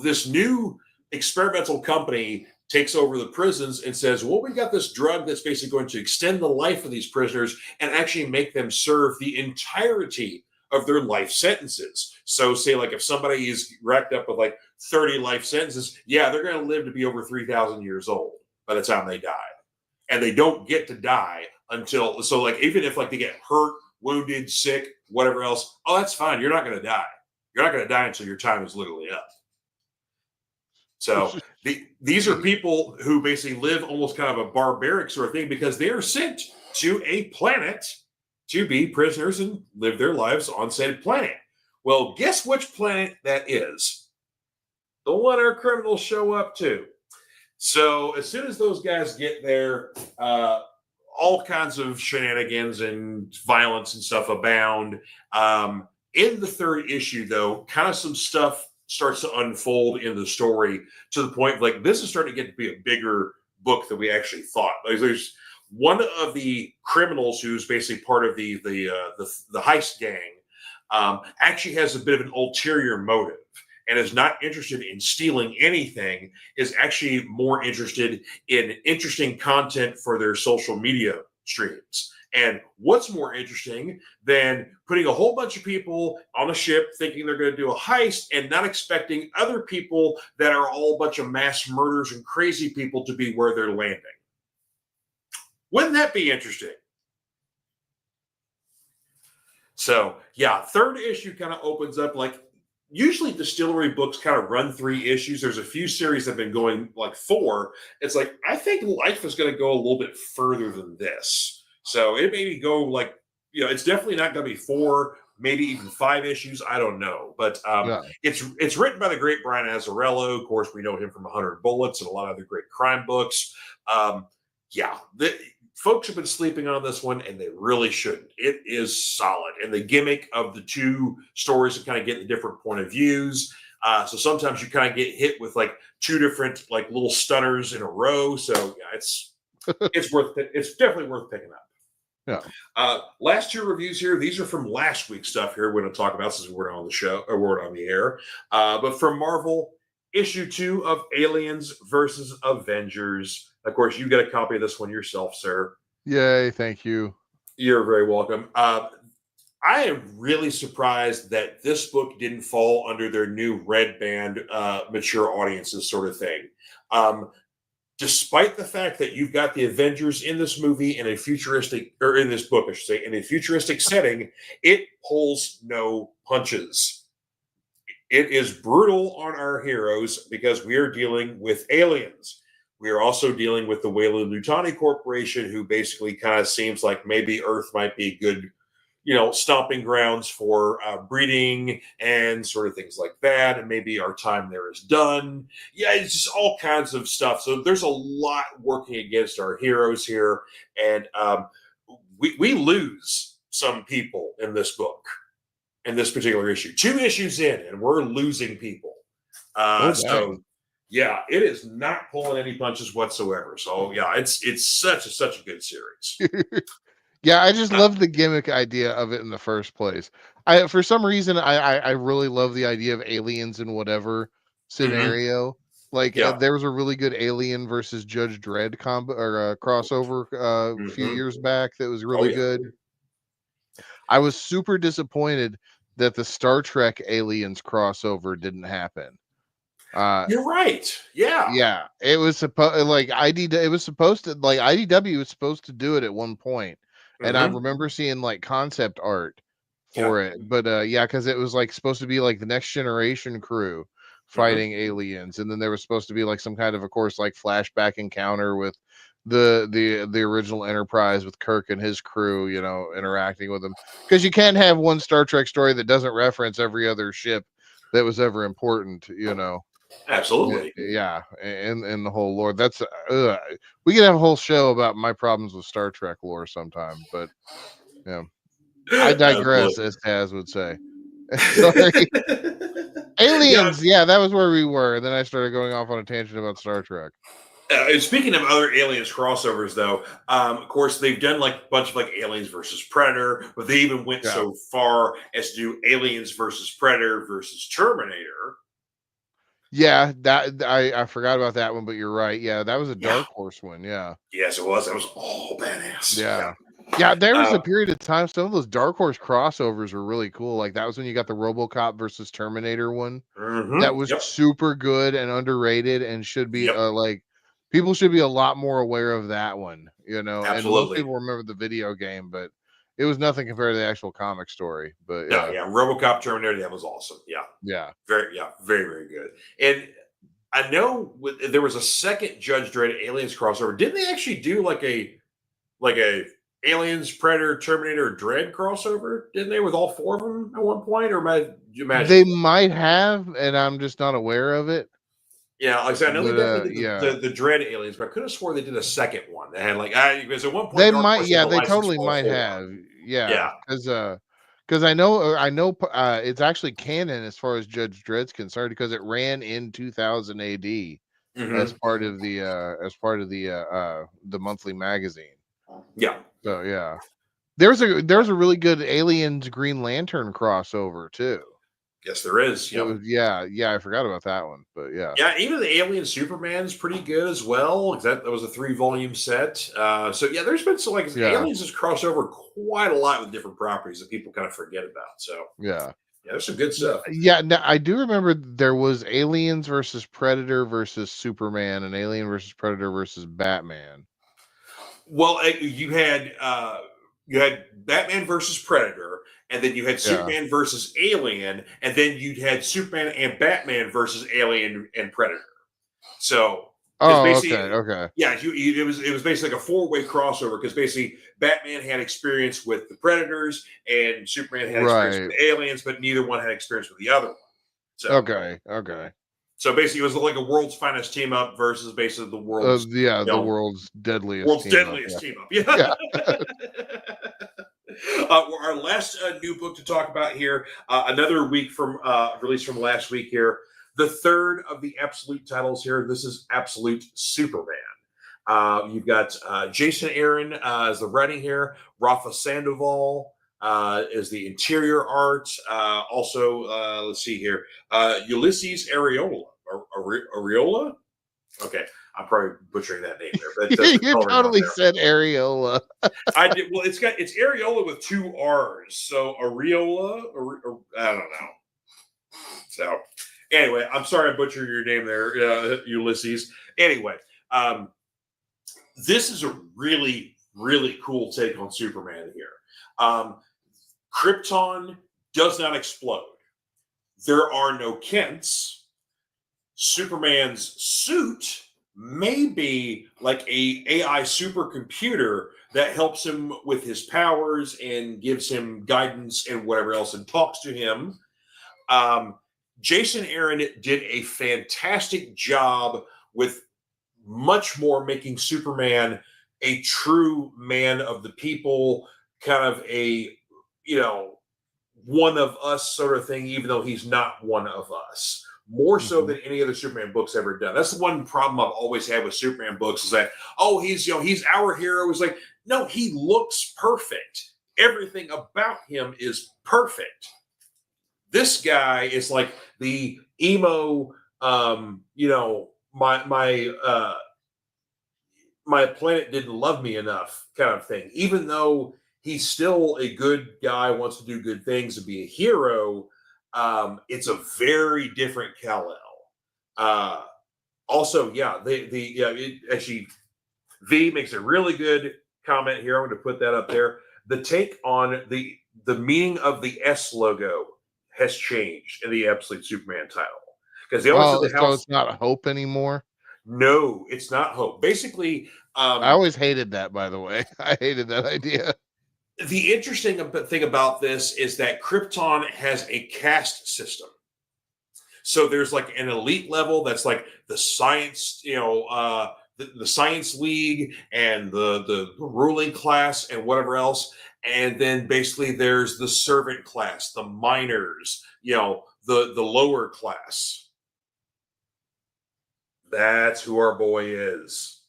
This new experimental company takes over the prisons and says, well, we got this drug that's basically going to extend the life of these prisoners and actually make them serve the entirety of their life sentences. So say if somebody is racked up with 30 life sentences, they're going to live to be over 3,000 years old by the time they die. And they don't get to die until, even if they get hurt, wounded, sick, whatever else, that's fine. You're not going to die. You're not going to die until your time is literally up. So these are people who basically live almost kind of a barbaric sort of thing because they are sent to a planet to be prisoners and live their lives on said planet. Well, guess which planet that is? The one our criminals show up to. So as soon as those guys get there, all kinds of shenanigans and violence and stuff abound. In the third issue, though, kind of some stuff starts to unfold in the story to the point this is starting to get to be a bigger book than we actually thought. There's one of the criminals who's basically part of the heist gang actually has a bit of an ulterior motive and is not interested in stealing anything, is actually more interested in interesting content for their social media streams. And what's more interesting than putting a whole bunch of people on a ship thinking they're going to do a heist and not expecting other people that are all a bunch of mass murders and crazy people to be where they're landing? Wouldn't that be interesting? So, third issue kind of opens up usually distillery books kind of run 3 issues. There's a few series that have been going 4. It's I think life is going to go a little bit further than this. So it maybe go it's definitely not going to be 4, maybe even 5 issues. I don't know. But it's written by the great Brian Azzarello. Of course, we know him from 100 Bullets and a lot of other great crime books. Folks have been sleeping on this one, and they really shouldn't. It is solid. And the gimmick of the 2 stories to kind of get the different point of views. So sometimes you kind of get hit with 2 different little stunners in a row. So it's definitely worth picking up. Yeah. Last 2 reviews here. These are from last week's stuff here. We're going to talk about since we're on the show or we're on the air. But from Marvel, issue 2 of Aliens versus Avengers. Of course, you get a copy of this one yourself, sir. Yay! Thank you. You're very welcome. I am really surprised that this book didn't fall under their new red band, mature audiences sort of thing. Despite the fact that you've got the Avengers in this movie in a futuristic, or in this book, I should say, in a futuristic setting, it pulls no punches. It is brutal on our heroes because we are dealing with aliens. We are also dealing with the Weyland-Yutani Corporation, who basically kind of seems like maybe Earth might be a good stomping grounds for breeding and sort of things like that. And maybe our time there is done. Yeah, it's just all kinds of stuff. So there's a lot working against our heroes here. And we lose some people in this book, in this particular issue. 2 issues in, and we're losing people. So yeah, it is not pulling any punches whatsoever. So yeah, it's such a good series. Yeah, I just love the gimmick idea of it in the first place. For some reason, I really love the idea of aliens in whatever scenario. Like Yeah. there was a really good Alien versus Judge Dredd combo or crossover a few years back that was really good. I was super disappointed that the Star Trek Aliens crossover didn't happen. You're right. Yeah. Yeah, it was supposed like it was supposed to like IDW was supposed to do it at one point, and I remember seeing like concept art for it. But yeah, because it was like supposed to be like the Next Generation crew fighting aliens, and then there was supposed to be like some kind of course, like flashback encounter with the original Enterprise with Kirk and his crew, interacting with them. Because you can't have one Star Trek story that doesn't reference every other ship that was ever important, Absolutely. Yeah, and the whole lore. That's we could have a whole show about my problems with Star Trek lore sometime, but yeah, I digress, as Taz would say. Sorry. Aliens, yeah, that was where we were. Then I started going off on a tangent about Star Trek. And speaking of other aliens crossovers, though, of course they've done like a bunch of like Aliens versus Predator, but they even went so far as to do Aliens versus Predator versus Terminator. Yeah, that I forgot about that one, but you're right. Yeah, that was a Dark Horse one. Yeah. Yes, it was. That was all badass. Yeah, there was a period of time. Some of those Dark Horse crossovers were really cool. Like that was when you got the RoboCop versus Terminator one. That was super good and underrated, and should be like people should be a lot more aware of that one. Absolutely. And most people remember the video game, but it was nothing compared to the actual comic story. But RoboCop Terminator, that was awesome. Very, very good. And I know there was a second Judge Dredd Aliens crossover. Didn't they actually do like a Aliens, Predator, Terminator, Dredd crossover? Didn't they with all 4 of them at one point? Or you imagine they might have, and I'm just not aware of it. Yeah, like I said, I know they definitely did the Dread Aliens, but I could have swore they did a second one. They had like because at one point they might, they totally might have, because I know it's actually canon as far as Judge Dredd's concerned because it ran in 2000 AD as part of the monthly magazine. Yeah. So yeah, there's a really good Aliens Green Lantern crossover too. Yes, there is. I forgot about that one, but yeah. Yeah, even the Alien Superman's pretty good as well. That was a 3-volume set. So yeah, there's been some Aliens has crossed over quite a lot with different properties that people kind of forget about. So yeah, there's some good stuff. Yeah, now, I do remember there was Aliens versus Predator versus Superman, and Alien versus Predator versus Batman. Well, you had Batman versus Predator. And then you had Superman versus Alien, and then you had Superman and Batman versus Alien and Predator. So, okay. Yeah, it was basically like a 4-way crossover because basically Batman had experience with the Predators and Superman had experience with the Aliens, but neither one had experience with the other one. So, okay. So basically, it was like a world's finest team up versus basically the world's the world's deadliest team up. Yeah. Our last new book to talk about here, another week from release from last week here, the third of the Absolute titles here. This is Absolute Superman. You've got Jason Aaron as the writing here, Rafa Sandoval is the interior art. Also, let's see here, Ulysses Areola. Areola? Okay. I'm probably butchering that name there, but you totally said Areola. I did. Well, it's Areola with 2 R's, so Areola, or I don't know. So, anyway, I'm sorry I butchered your name there, Ulysses. Anyway, this is a really, really cool take on Superman here. Krypton does not explode. There are no Kents. Superman's suit may be like a AI supercomputer that helps him with his powers and gives him guidance and whatever else and talks to him. Jason Aaron did a fantastic job with much more making Superman a true man of the people, kind of a, one of us sort of thing, even though he's not one of us. More so than any other Superman books ever done. That's the one problem I've always had with Superman books is that, he's our hero. It's like, no, he looks perfect. Everything about him is perfect. This guy is like the emo, my planet didn't love me enough kind of thing. Even though he's still a good guy, wants to do good things and be a hero, it's a very different Kal-El. Also, actually, V makes a really good comment here. I'm going to put that up there. The take on the meaning of the S logo has changed in the Absolute Superman title. Because they always so it's not Hope anymore? No, it's not Hope. Basically, I always hated that, by the way. I hated that idea. The interesting thing about this is that Krypton has a caste system. So there's like an elite level that's like the science, the science league and the ruling class and whatever else. And then basically there's the servant class, the miners, the lower class. That's who our boy is.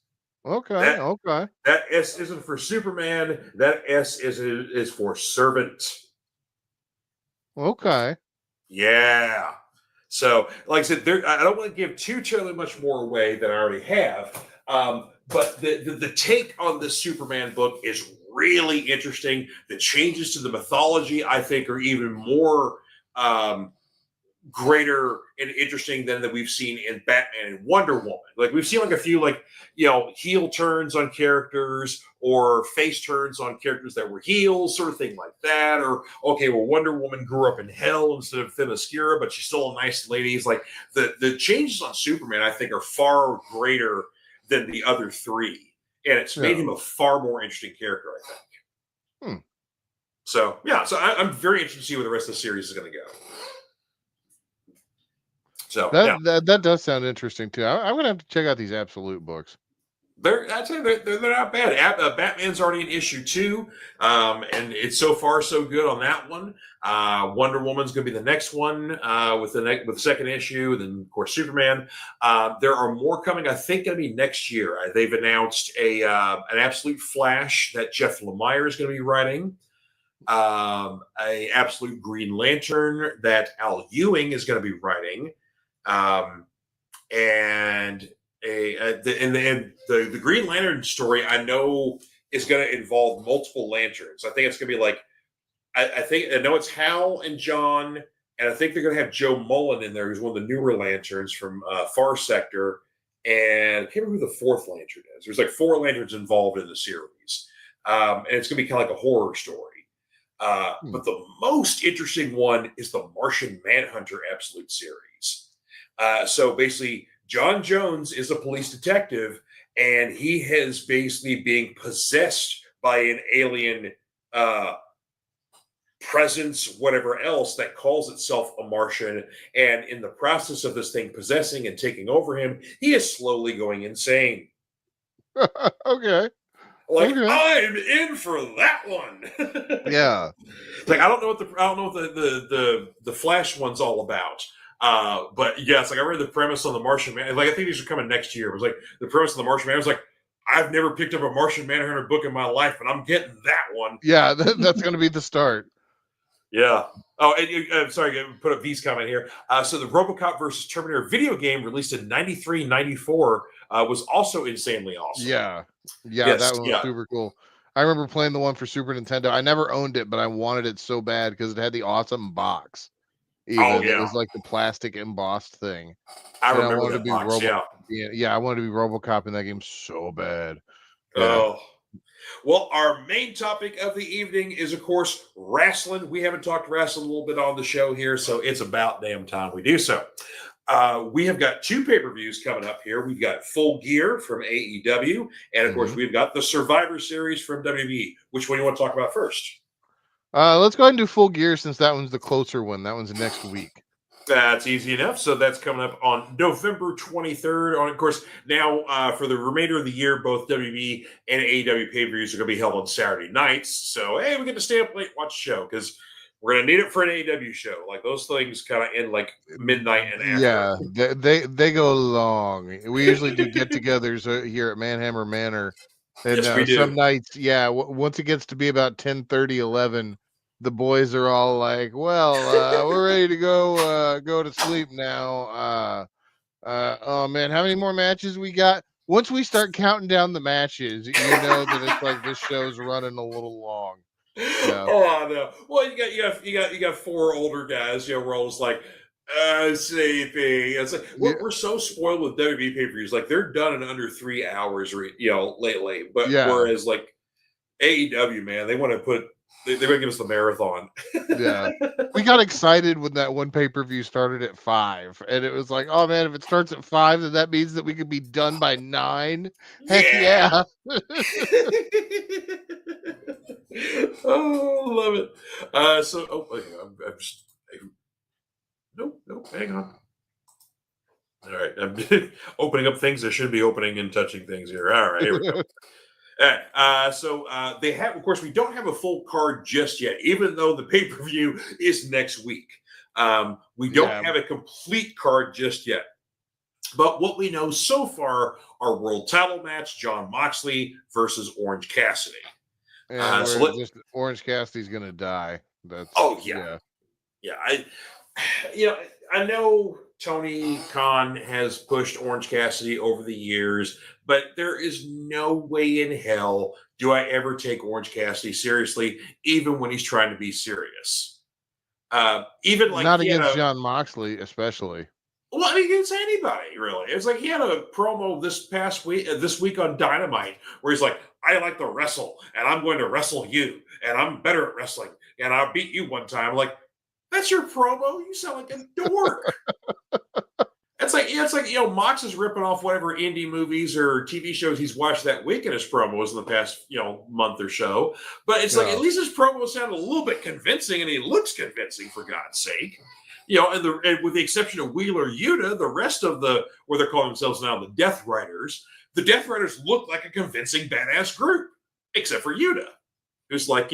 Okay. That S isn't for Superman. That S is for servant. Okay. Yeah. So, like I said, I don't want to give too terribly much more away than I already have. But the take on this Superman book is really interesting. The changes to the mythology, I think, are even more greater and interesting than that we've seen in Batman and Wonder Woman. Like we've seen like a few heel turns on characters or face turns on characters that were heels, sort of thing like that. Or Wonder Woman grew up in hell instead of Themyscira, but she's still a nice lady. It's like the changes on Superman, I think, are far greater than the other three, and it's made him a far more interesting character, I think. So I'm very interested to see where the rest of the series is going to go. So that does sound interesting too. I'm gonna have to check out these Absolute books. They're not bad. Batman's already in issue 2, and it's so far so good on that one. Wonder Woman's going to be the next one with the second issue. Then of course Superman. There are more coming. I think going to be next year. They've announced an Absolute Flash that Jeff Lemire is going to be writing. A Absolute Green Lantern that Al Ewing is going to be writing. And the Green Lantern story I know is going to involve multiple lanterns. I think it's going to be like I know it's Hal and John, and I think they're going to have Joe Mullen in there, who's one of the newer lanterns from Far Sector, and I can't remember who the fourth lantern is. There's like 4 lanterns involved in the series, and it's going to be kind of like a horror story. But the most interesting one is the Martian Manhunter Absolute series. So basically, John Jones is a police detective, and he has basically being possessed by an alien presence, whatever else, that calls itself a Martian. And in the process of this thing possessing and taking over him, he is slowly going insane. Okay. I'm in for that one. Yeah. Like I don't know what the Flash one's all about. But yes, like I read the premise on the Martian Man. Like I think these are coming next year. It was like the premise of the Martian Man. I was like, I've never picked up a Martian Manhunter book in my life, and I'm getting that one. Yeah, that's going to be the start. Yeah. Oh, and sorry, I put up V's comment here. So the RoboCop versus Terminator video game released in 93, 94 was also insanely awesome. Yeah, that one was super cool. I remember playing the one for Super Nintendo. I never owned it, but I wanted it so bad because it had the awesome box. It was like the plastic embossed thing. I remember that box, I wanted to be RoboCop in that game so bad. Yeah. Oh. Well, our main topic of the evening is, of course, wrestling. We haven't talked wrestling a little bit on the show here, so it's about damn time we do so. We have got 2 pay-per-views coming up here. We've got Full Gear from AEW, and of course, we've got the Survivor Series from WWE. Which one do you want to talk about first? Let's go ahead and do Full Gear since that one's the closer one. That one's next week. That's easy enough. So that's coming up on November 23rd. Of course, now for the remainder of the year, both WWE and AEW pay-per-views are going to be held on Saturday nights. So, hey, we get to stay up late, watch the show, because we're going to need it for an AEW show. Like, those things kind of end like midnight and after. Yeah, they go long. We usually do get-togethers here at ManHammer Manor. And Yes, we do. Some nights, once it gets to be about 10:30, 11, the boys are all like, well, we're ready to go to sleep now. Oh, man, how many more matches we got? Once we start counting down the matches, you know that it's like this show's running a little long. Yeah. Oh no! Well, you got 4 older guys. We're all just like sleeping. It's like we're so spoiled with WWE pay-per-views. Like, they're done in under 3 hours. Lately. But whereas like AEW, man, they want to put. They're going to give us the marathon. Yeah, we got excited when that one pay-per-view started at 5, and it was like, oh man, if it starts at 5, then that means that we could be done by 9. Heck yeah! Oh, love it. I'm just. Nope. Hang on. All right, I'm opening up things I shouldn't be opening and touching things here. All right, here we go. All right, they have, of course, we don't have a full card just yet, even though the pay-per-view is next week. We don't have a complete card just yet. But what we know so far are world title match, Jon Moxley versus Orange Cassidy. Orange Cassidy's going to die. Yeah. I know Tony Khan has pushed Orange Cassidy over the years, but there is no way in hell do I ever take Orange Cassidy seriously, even when he's trying to be serious. Even like not against Jon Moxley, especially. Well, I mean, against anybody, really. It's like he had a promo this week on Dynamite, where he's like, "I like to wrestle, and I'm going to wrestle you, and I'm better at wrestling, and I beat you one time." I'm like, that's your promo? You sound like a dork. It's like Mox is ripping off whatever indie movies or TV shows he's watched that week in his promos in the past, month or so. But it's like, at least his promo sounded a little bit convincing, and he looks convincing, for God's sake. And with the exception of Wheeler Yuta, the rest of where they're calling themselves now the Death Riders, the Death Riders look like a convincing badass group, except for Yuta, who's like,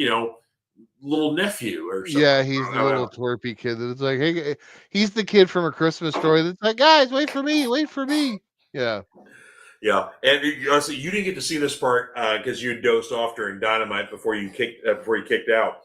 little nephew or something. Yeah, he's the little twerpy kid that's like, hey, he's the kid from A Christmas Story that's like, guys, wait for me. Yeah. Yeah, and so you didn't get to see this part because you dozed off during Dynamite before you kicked out.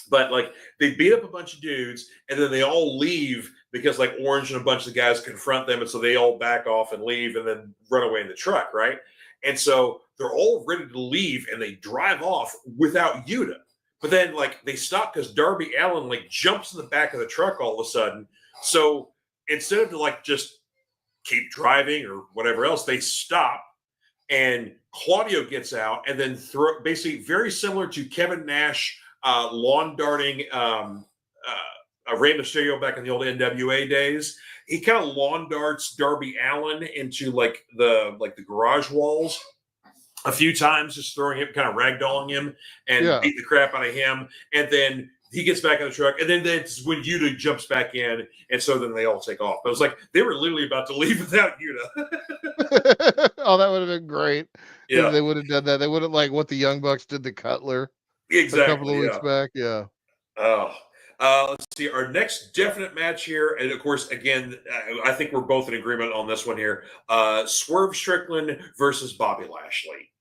But like, they beat up a bunch of dudes, and then they all leave because like Orange and a bunch of the guys confront them, and so they all back off and leave, and then run away in the truck, right? And so they're all ready to leave, and they drive off without Yuta. But then like they stop because Darby Allin like jumps in the back of the truck all of a sudden. So instead of like just keep driving or whatever else, they stop, and Claudio gets out and then basically very similar to Kevin Nash lawn darting Rey Mysterio back in the old NWA days. He kind of lawn darts Darby Allin into like the garage walls a few times, just throwing him, kind of ragdolling him and beat the crap out of him. And then he gets back in the truck, and then that's when Yuta jumps back in, and so then they all take off. But it was like they were literally about to leave without Yuta. Oh, that would have been great. Yeah, if they would have done that. They would have like what the Young Bucks did to Cutler a couple of weeks back. Yeah. Oh. Let's see. Our next definite match here, and of course, again, I think we're both in agreement on this one here. Swerve Strickland versus Bobby Lashley.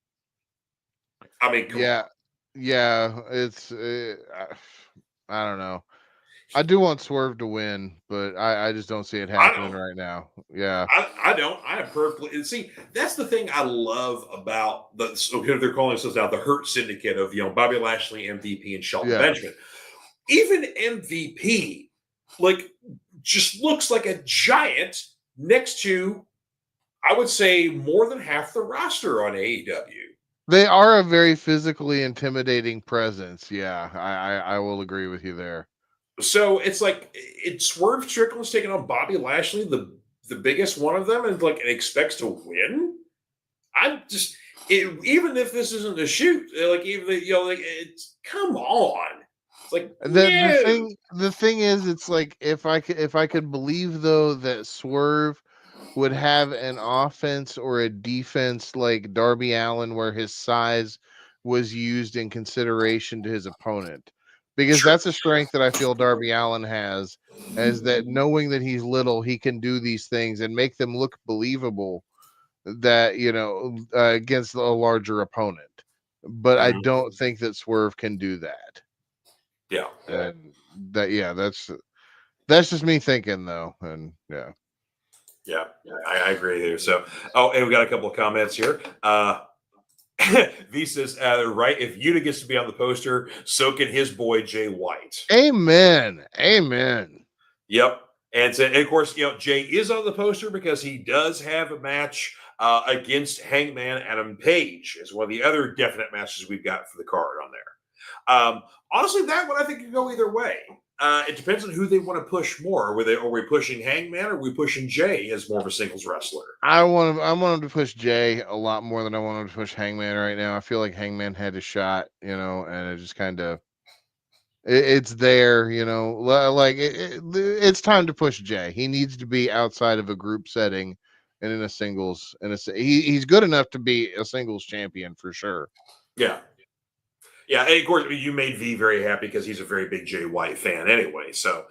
I mean, yeah. It's I don't know. I do want Swerve to win, but I just don't see it happening right now. Yeah, I don't. I am perfectly. See, that's the thing I love about they're calling themselves now the Hurt Syndicate of Bobby Lashley, MVP, and Shelton Benjamin. Even MVP, like, just looks like a giant next to, I would say, more than half the roster on AEW. They are a very physically intimidating presence. Yeah, I will agree with you there. So it's like Swerve Strickland's taking on Bobby Lashley, the biggest one of them, and like and expects to win. I'm just even if this isn't a shoot, like even like it's come on. It's like no. The thing is, it's like if I could believe though that Swerve would have an offense or a defense like Darby Allin, where his size was used in consideration to his opponent, because Sure. that's a strength that I feel Darby Allin has, is that knowing that he's little, he can do these things and make them look believable. That against a larger opponent, but I don't think that Swerve can do that. Yeah. And that's just me thinking though, and yeah. Yeah, I agree there. So, and we got a couple of comments here. V says, right, if Yuta gets to be on the poster, so can his boy Jay White. Amen. Yep. And of course, Jay is on the poster because he does have a match against Hangman Adam Page as one of the other definite matches we've got for the card on there. Honestly, that one I think could go either way. It depends on who they want to push more. Are we pushing Hangman or are we pushing Jay as more of a singles wrestler? I want him to push Jay a lot more than I want him to push Hangman right now. I feel like Hangman had a shot, and it just kind of it's there, like it's time to push Jay. He needs to be outside of a group setting and in a singles. He's good enough to be a singles champion for sure. Yeah. Yeah, and of course, you made V very happy because he's a very big Jay White fan anyway. So,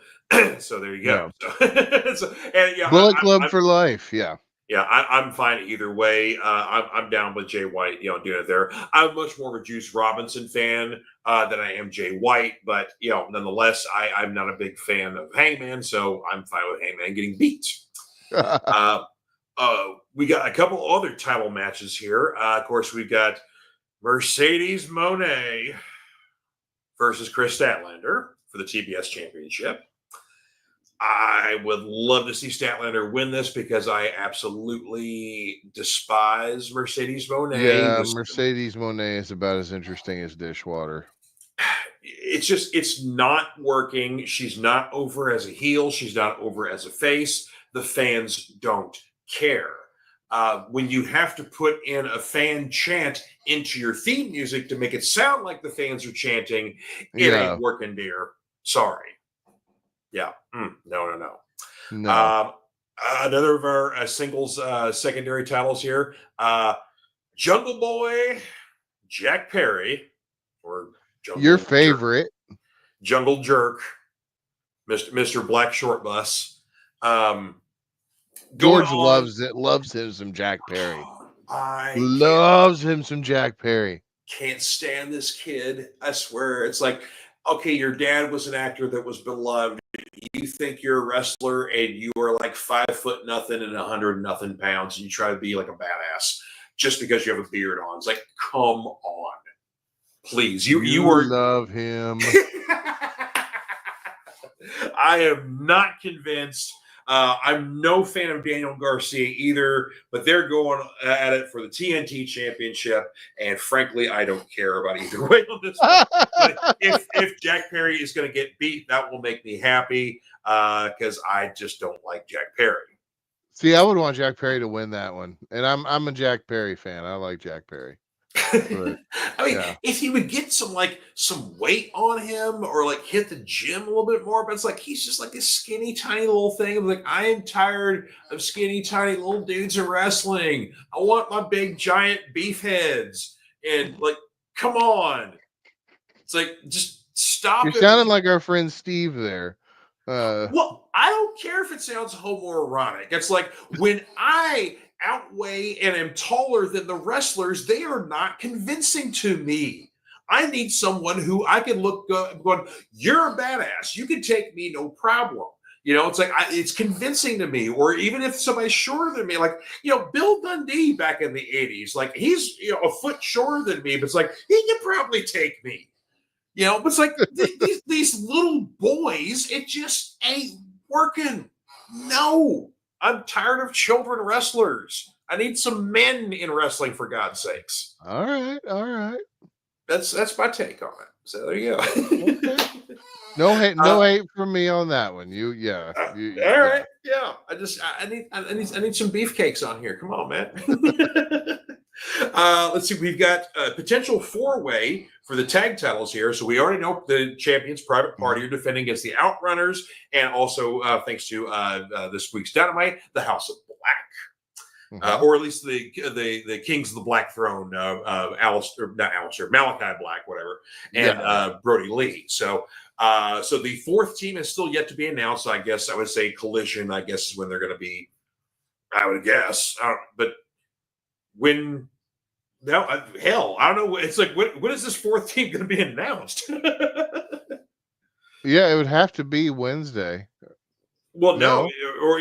so there you go. Yeah. So, and Bullet Club for life. Yeah. Yeah, I'm fine either way. I'm down with Jay White, doing it there. I'm much more of a Juice Robinson fan than I am Jay White, but nonetheless, I'm not a big fan of Hangman, so I'm fine with Hangman getting beat. We got a couple other title matches here. Of course, we've got Mercedes Moné versus Chris Statlander for the TBS Championship. I would love to see Statlander win this because I absolutely despise Mercedes Moné. Yeah, Mercedes Moné is about as interesting as dishwater. It's not working. She's not over as a heel. She's not over as a face. The fans don't care. When you have to put in a fan chant into your theme music to make it sound like the fans are chanting, it ain't working, dear. Sorry. Yeah. No. Another of our singles secondary titles here. Jungle Boy, Jack Perry, or your favorite. Jungle Jerk, Mr. Black Short Bus. George loves him some Jack Perry. Loves him some Jack Perry. Can't stand this kid. I swear. It's like, okay, your dad was an actor that was beloved. You think you're a wrestler and you are like 5 foot nothing and 100 nothing pounds, and you try to be like a badass just because you have a beard on. It's like, come on, please. You love him. I am not convinced. I'm no fan of Daniel Garcia either, but they're going at it for the TNT Championship, and frankly, I don't care about either way on this one. But if Jack Perry is going to get beat, that will make me happy because I just don't like Jack Perry. See, I would want Jack Perry to win that one, and I'm a Jack Perry fan. I like Jack Perry. But, I mean, if he would get some weight on him or like hit the gym a little bit more, but it's like he's just like a skinny, tiny little thing. I'm like, I am tired of skinny, tiny little dudes in wrestling. I want my big, giant beef heads. And like, come on. It's like, just stop. You're sounding like our friend Steve there. Well, I don't care if it sounds homoerotic. It's like when I outweigh and am taller than the wrestlers, they are not convincing to me. I need someone who I can look going, you're a badass. You can take me, no problem. It's like it's convincing to me. Or even if somebody's shorter than me, like Bill Dundee back in the 80s, like he's a foot shorter than me, but it's like he can probably take me. But it's like these little boys, it just ain't working. No. I'm tired of children wrestlers. I need some men in wrestling, for God's sakes. All right. That's my take on it. So there you go. No hate, no hate from me on that one. You, yeah, All yeah. right, yeah. I need some beefcakes on here. Come on, man. Let's see. We've got a potential 4-way for the tag titles here. So we already know the champions, Private Party, are defending against the Outrunners, and also thanks to this week's Dynamite, the House of Black. Or at least the Kings of the Black Throne, Malachi Black, whatever, and Brody Lee. So the fourth team is still yet to be announced. I guess I would say Collision, I guess, is when they're going to be, I would guess. But when, no, hell, I don't know. It's like, when is this fourth team going to be announced? Yeah, it would have to be Wednesday. Well, no. Or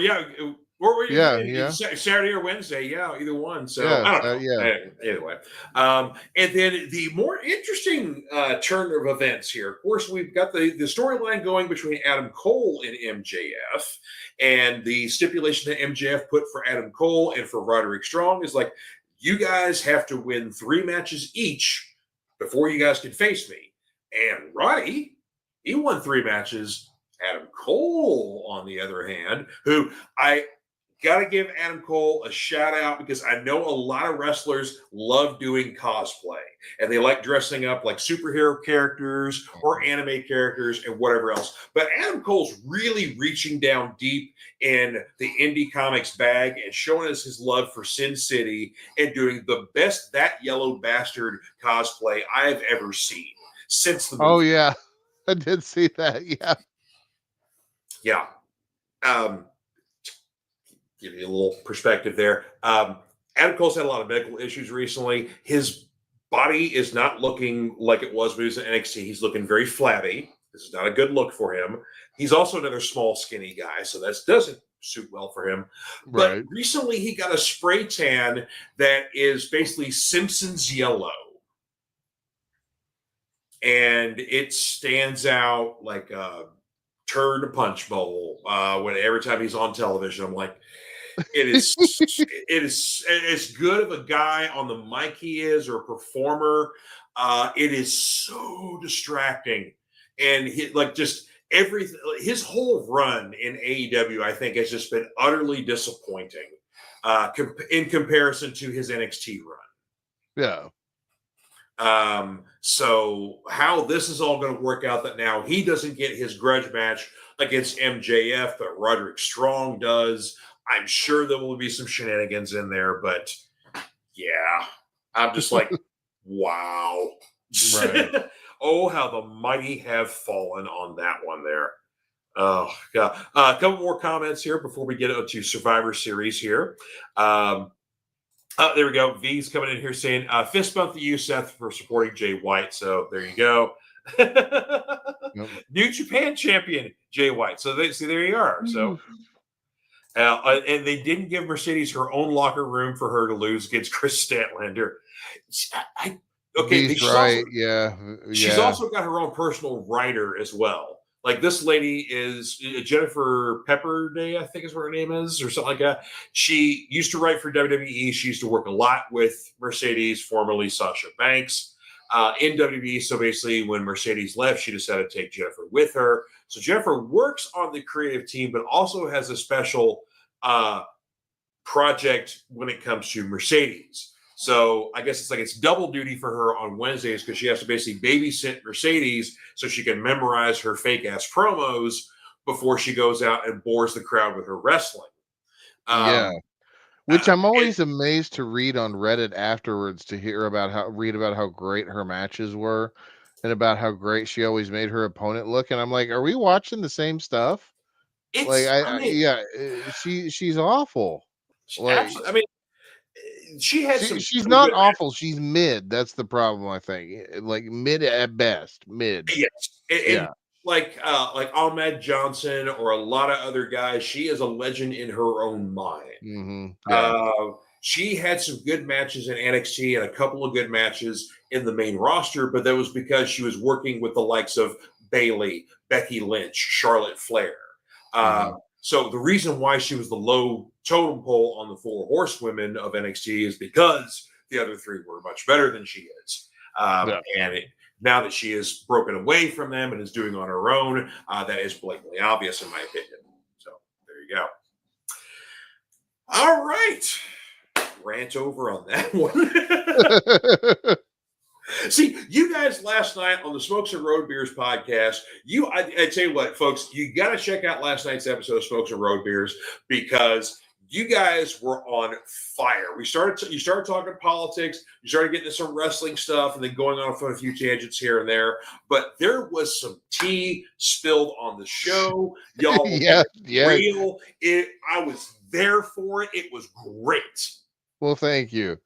Saturday or Wednesday, either one. So I don't know. Anyway, and then the more interesting turn of events here. Of course, we've got the storyline going between Adam Cole and MJF, and the stipulation that MJF put for Adam Cole and for Roderick Strong is like, you guys have to win 3 matches each before you guys can face me. And Roddy, he won 3 matches. Adam Cole, on the other hand, who I got to give Adam Cole a shout out because I know a lot of wrestlers love doing cosplay and they like dressing up like superhero characters or anime characters and whatever else. But Adam Cole's really reaching down deep in the indie comics bag and showing us his love for Sin City and doing the best That Yellow Bastard cosplay I've ever seen since the movie. Oh, yeah. I did see that. Yeah. Yeah. Give you a little perspective there. Adam Cole's had a lot of medical issues recently. His body is not looking like it was when he was in NXT. He's looking very flabby. This is not a good look for him. He's also another small, skinny guy, so that doesn't suit well for him. Right. But recently he got a spray tan that is basically Simpsons yellow. And it stands out like a turd punch bowl when every time he's on television. I'm like, it is as good of a guy on the mic he is, or a performer. It is so distracting, and his whole run in AEW, I think, has just been utterly disappointing in comparison to his NXT run. Yeah. So how this is all going to work out, that now he doesn't get his grudge match against MJF, but Roderick Strong does. I'm sure there will be some shenanigans in there, but yeah, I'm just like, wow. Right. Oh, how the mighty have fallen on that one there. Oh, God. A couple more comments here before we get into Survivor Series here. There we go. V's coming in here saying, fist bump to you, Seth, for supporting Jay White. So there you go. Yep. New Japan champion, Jay White. So there you are. So, and they didn't give Mercedes her own locker room for her to lose against Chris Statlander. He's right. She's also got her own personal writer as well. Like, this lady is Jennifer Pepperday, I think is what her name is, or something like that. She used to write for WWE. She used to work a lot with Mercedes, formerly Sasha Banks, in WWE. So basically, when Mercedes left, she decided to take Jennifer with her. So Jennifer works on the creative team, but also has a special project when it comes to Mercedes. So I guess it's double duty for her on Wednesdays, because she has to basically babysit Mercedes so she can memorize her fake ass promos before she goes out and bores the crowd with her wrestling. Which I'm always amazed to read on Reddit afterwards, to read about how great her matches were and about how great she always made her opponent look. And I'm like, are we watching the same stuff? She's awful. I mean, she's not awful. She's mid. That's the problem, I think. Like mid at best. Mid. Yes. Like Ahmed Johnson or a lot of other guys, she is a legend in her own mind. Mm-hmm. She had some good matches in NXT and a couple of good matches in the main roster, but that was because she was working with the likes of Bayley, Becky Lynch, Charlotte Flair. So the reason why she was the low totem pole on the 4 horsewomen of NXT is because the other 3 were much better than she is. And now that she has broken away from them and is doing on her own, that is blatantly obvious in my opinion. So there you go. All right. Rant over on that one. See, you guys last night on the Smokes and Road Beers podcast, I tell you what, folks, you got to check out last night's episode of Smokes and Road Beers because you guys were on fire. You started talking politics, you started getting into some wrestling stuff, and then going off on a few tangents here and there. But there was some tea spilled on the show. Y'all were real. I was there for it. It was great. Well, thank you.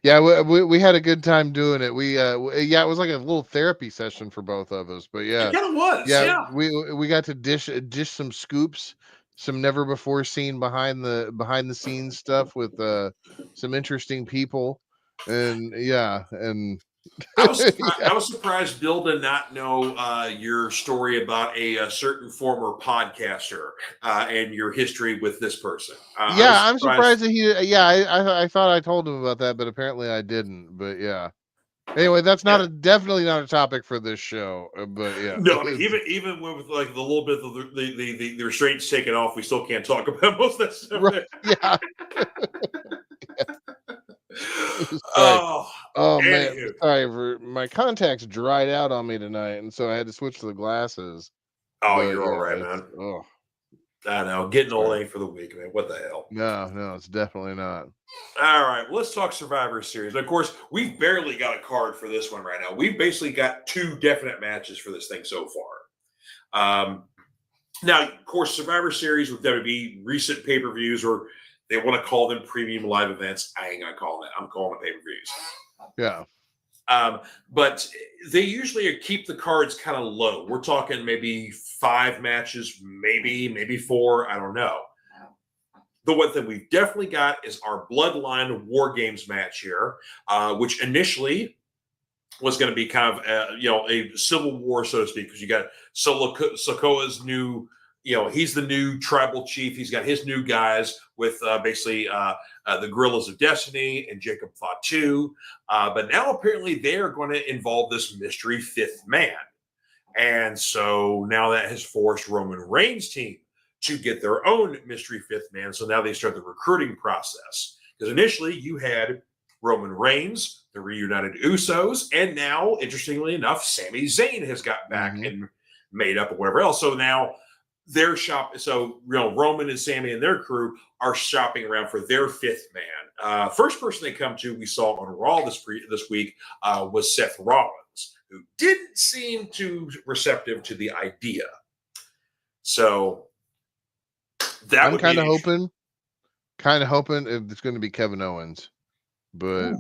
Yeah, we had a good time doing it. It was like a little therapy session for both of us. But yeah, it kind of was. Yeah, we got to dish some scoops, some never before seen behind the scenes stuff with some interesting people, and I was surprised Bill did not know your story about a certain former podcaster and your history with this person. I'm surprised that he. Yeah, I thought I told him about that, but apparently I didn't. But yeah. Anyway, that's definitely not a topic for this show. But yeah, no, I mean, even with like the little bit of the restraints taken off, we still can't talk about most of that stuff. Right. Yeah. Oh man, sorry, my contacts dried out on me tonight, and so I had to switch to the glasses. Oh, but, you're all right, man. I know, getting old ain't for the weak, man. What the hell? No, it's definitely not. All right, well, let's talk Survivor Series. Of course, we've barely got a card for this one right now. We've basically got 2 definite matches for this thing so far. Now, of course, Survivor Series with WWE, recent pay-per-views, or they want to call them premium live events. I ain't gonna call them that. I'm calling them pay-per-views. Yeah. But they usually keep the cards kind of low. We're talking maybe 5 matches, maybe 4. I don't know. The one thing we've definitely got is our Bloodline War Games match here, which initially was going to be kind of a civil war, so to speak, because you got Sokoa's new. He's the new tribal chief. He's got his new guys with basically the Guerrillas of Destiny and Jacob Fatu. But now apparently they are going to involve this mystery 5th man. And so now that has forced Roman Reigns' team to get their own mystery 5th man. So now they start the recruiting process. Because initially you had Roman Reigns, the reunited Usos, and now, interestingly enough, Sami Zayn has got back and made up or whatever else. So now their Roman and Sami and their crew are shopping around for their 5th man. First person they come to, we saw on Raw this week, was Seth Rollins, who didn't seem too receptive to the idea. So that I'm kind of hoping it's going to be Kevin Owens, but.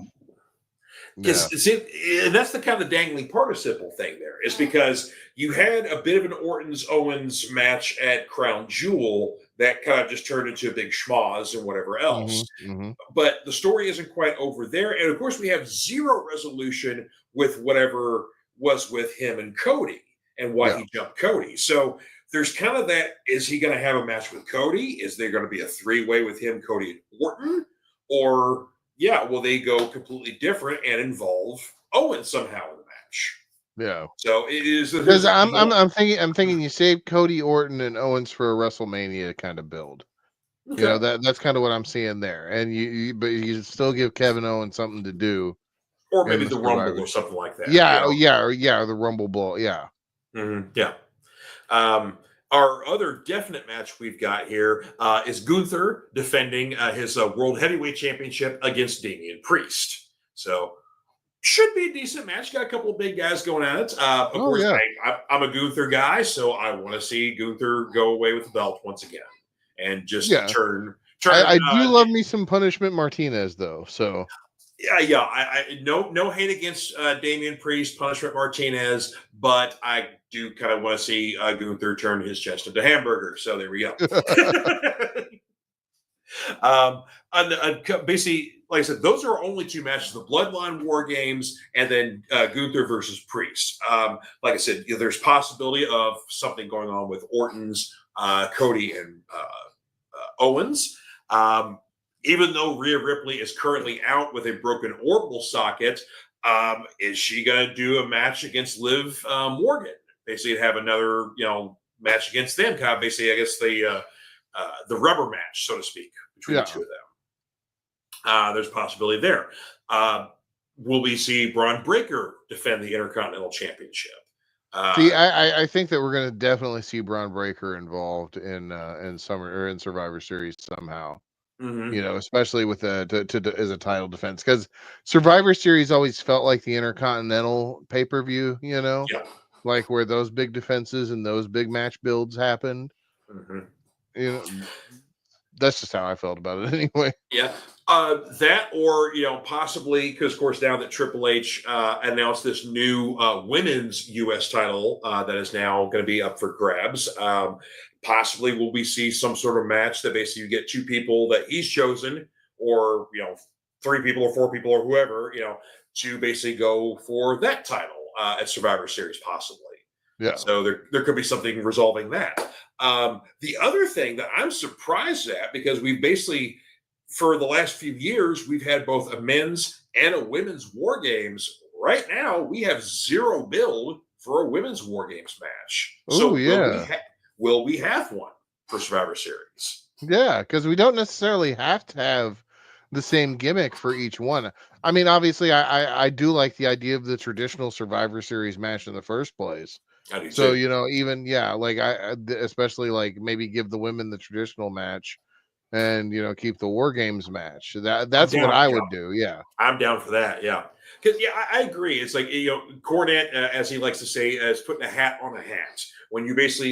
Yeah. And that's the kind of dangling participle thing there, is because you had a bit of an Orton's-Owens match at Crown Jewel that kind of just turned into a big schmoz and whatever else. But the story isn't quite over there. And of course, we have zero resolution with whatever was with him and Cody and why he jumped Cody. So there's kind of that, is he going to have a match with Cody? Is there going to be a 3-way with him, Cody, and Orton? Or... will they go completely different and involve Owen somehow in the match? Yeah. So it is because I'm thinking you save Cody, Orton, and Owens for a WrestleMania kind of build. Okay. That's kind of what I'm seeing there, and but you still give Kevin Owens something to do, or maybe the Rumble or something like that. Or the Rumble Bowl. Yeah. Yeah. Our other definite match we've got here is Gunther defending his World Heavyweight Championship against Damian Priest. So should be a decent match. Got a couple of big guys going at it. Of course, I'm a Gunther guy, so I want to see Gunther go away with the belt once again and just turn. I do love me some Punishment Martinez though. So. I no hate against Damian Priest, Punishment Martinez, but I do kind of want to see Gunther turn his chest into hamburger. So there we go. Basically, like I said, those are only 2 matches: the Bloodline War Games and then Gunther versus Priest. Like I said, there's possibility of something going on with Orton's, Cody, and Owens. Even though Rhea Ripley is currently out with a broken orbital socket, Is she going to do a match against Liv Morgan? Basically, have another match against them. Kind of basically, I guess the rubber match, so to speak, between the two of them. There's a possibility there. Will we see Braun Breaker defend the Intercontinental Championship? I think that we're going to definitely see Braun Breaker involved in Survivor Series somehow. Mm-hmm. Especially with as a title defense, because Survivor Series always felt like the Intercontinental pay-per-view. Yeah. Like where those big defenses and those big match builds happened. Mm-hmm. That's just how I felt about it anyway. Yeah. That or, possibly because, of course, now that Triple H announced this new women's U.S. title that is now going to be up for grabs, possibly will we see some sort of match that basically you get two people that he's chosen or, 3 people or 4 people or whoever, to basically go for that title at Survivor Series, possibly. Yeah. So there could be something resolving that. The other thing that I'm surprised at, because we've basically, for the last few years, we've had both a men's and a women's War Games. Right now, we have 0 build for a women's War Games match. So yeah, will we have one for Survivor Series? Yeah, because we don't necessarily have to have the same gimmick for each one. I mean, obviously, I do like the idea of the traditional Survivor Series match in the first place. I do So too. even like especially like maybe give the women the traditional match, and keep the War Games match. That's what I would do. Yeah, I'm down for that. Yeah, because I agree. It's like Cornette, as he likes to say, is putting a hat on a hat. When you basically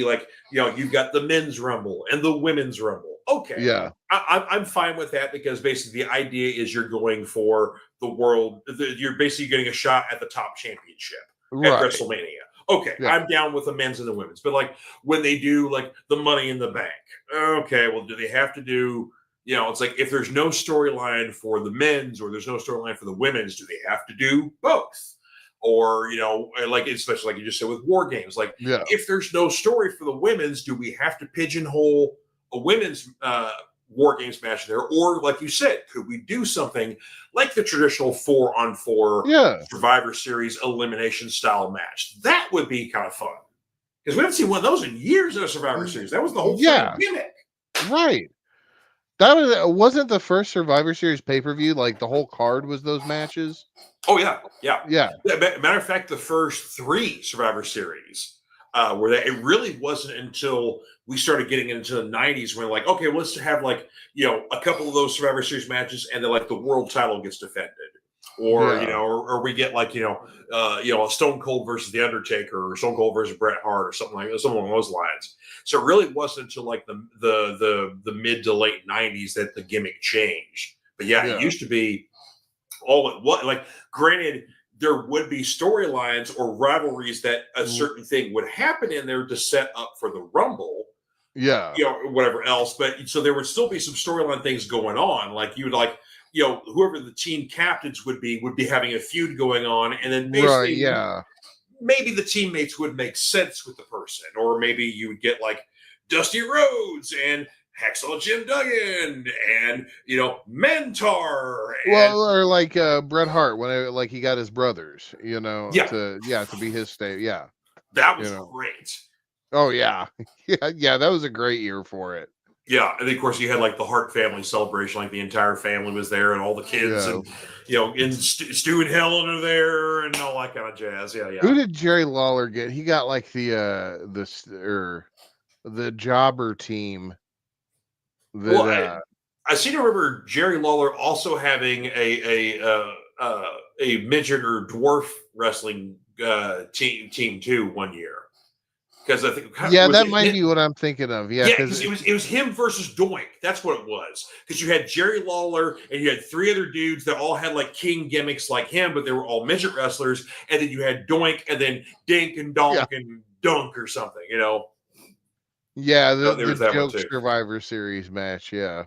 you've got the men's rumble and the women's rumble. Okay, yeah, I'm fine with that because basically the idea is you're going for the world. You're basically getting a shot at the top championship at WrestleMania. Okay, yeah. I'm down with the men's and the women's, but like when they do like the Money in the Bank, okay, well, do they have to do? It's like if there's no storyline for the men's or there's no storyline for the women's, do they have to do both? Or like especially like you just said with War Games, like if there's no story for the women's, do we have to pigeonhole a women's War Games match there? Or like you said, could we do something like the traditional 4-on-4 Survivor Series elimination style match? That would be kind of fun because we haven't seen one of those in years in a Survivor Series. That was the whole gimmick, right? That wasn't the first Survivor Series pay-per-view. Like the whole card was those matches. Oh yeah. Matter of fact, the first 3 Survivor Series where it really wasn't until we started getting into the 90s when like, okay, let's have like a couple of those Survivor Series matches, and then like the world title gets defended, or or we get like a Stone Cold versus the Undertaker, or Stone Cold versus Bret Hart, or something along those lines. So it really wasn't until like the mid to late 90s that the gimmick changed. But it used to be all at what, like, granted, there would be storylines or rivalries that a certain thing would happen in there to set up for the Rumble. Whatever else. But so there would still be some storyline things going on. Like you would whoever the team captains would be having a feud going on, and then basically maybe the teammates would make sense with the person, or maybe you would get like Dusty Rhodes and Hacksaw Jim Duggan and Mentor, or like Bret Hart when he got his brothers, to be his state. Yeah, that was great. Oh yeah, that was a great year for it. Yeah, and of course you had like the Hart family celebration, like the entire family was there, and all the kids, and and Stu and Helen are there, and all that kind of jazz. Yeah. Who did Jerry Lawler get? He got like the jobber team. I seem to remember Jerry Lawler also having a midget or dwarf wrestling team too one year. Because I think that might be what I'm thinking of. Yeah, because it was him versus Doink. That's what it was. Because you had Jerry Lawler and you had 3 other dudes that all had like king gimmicks like him, but they were all midget wrestlers. And then you had Doink and then Dink and Donk and Dunk or something. Yeah, the joke Survivor Series match. Yeah.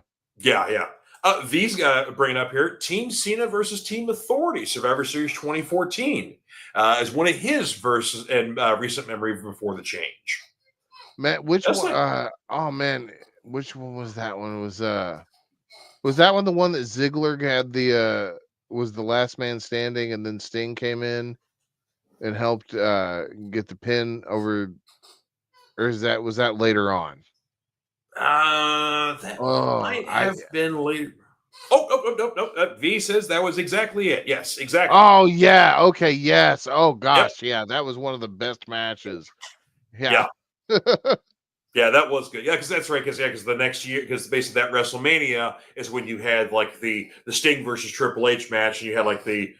These guys bring it up here: Team Cena versus Team Authority, Survivor Series 2014. As one of his verses in recent memory before the change. Man, which one? Which one was that one? Was that one the one that Ziggler had the was the last man standing, and then Sting came in and helped get the pin over, or was that later on? That Oh, might have been later. Oh. V says that was exactly it. Yes, exactly. Oh yeah, okay, yes. Oh Yep. gosh, yeah, that was one of the best matches. Yeah. Yeah, that was good. Yeah, because that's right. Because the next year, because basically that WrestleMania is when you had like the Sting versus Triple H match, and you had like the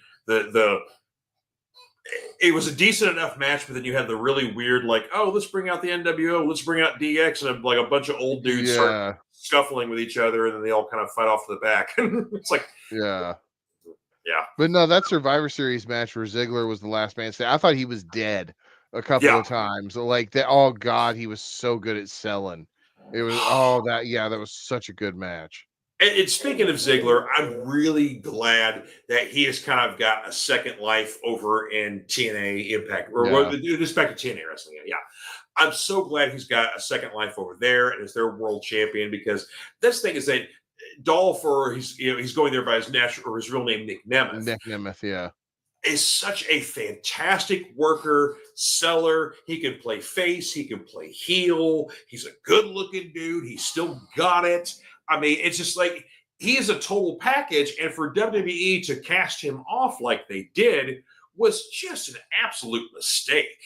it was a decent enough match, but then you had the really weird like, oh, let's bring out the NWO, let's bring out DX, and like a bunch of old dudes start scuffling with each other, and then they all kind of fight off to the back. It's like, yeah. Yeah. But no, that Survivor Series match where Ziggler was the last man standing, I thought he was dead a couple of times. Like that, oh god, he was so good at selling. It was that was such a good match. And speaking of Ziggler, I'm really glad that he has kind of got a second life over in TNA Impact, or just back to TNA Wrestling. Yeah, I'm so glad he's got a second life over there and is their world champion, because this thing is that Dolph, or he's going there by his natural or his real name, Nick Nemeth. Nick Nemeth, yeah, is such a fantastic worker, seller. He can play face, he can play heel. He's a good-looking dude. He's still got it. I mean, it's just like he is a total package. And for WWE to cast him off like they did was just an absolute mistake.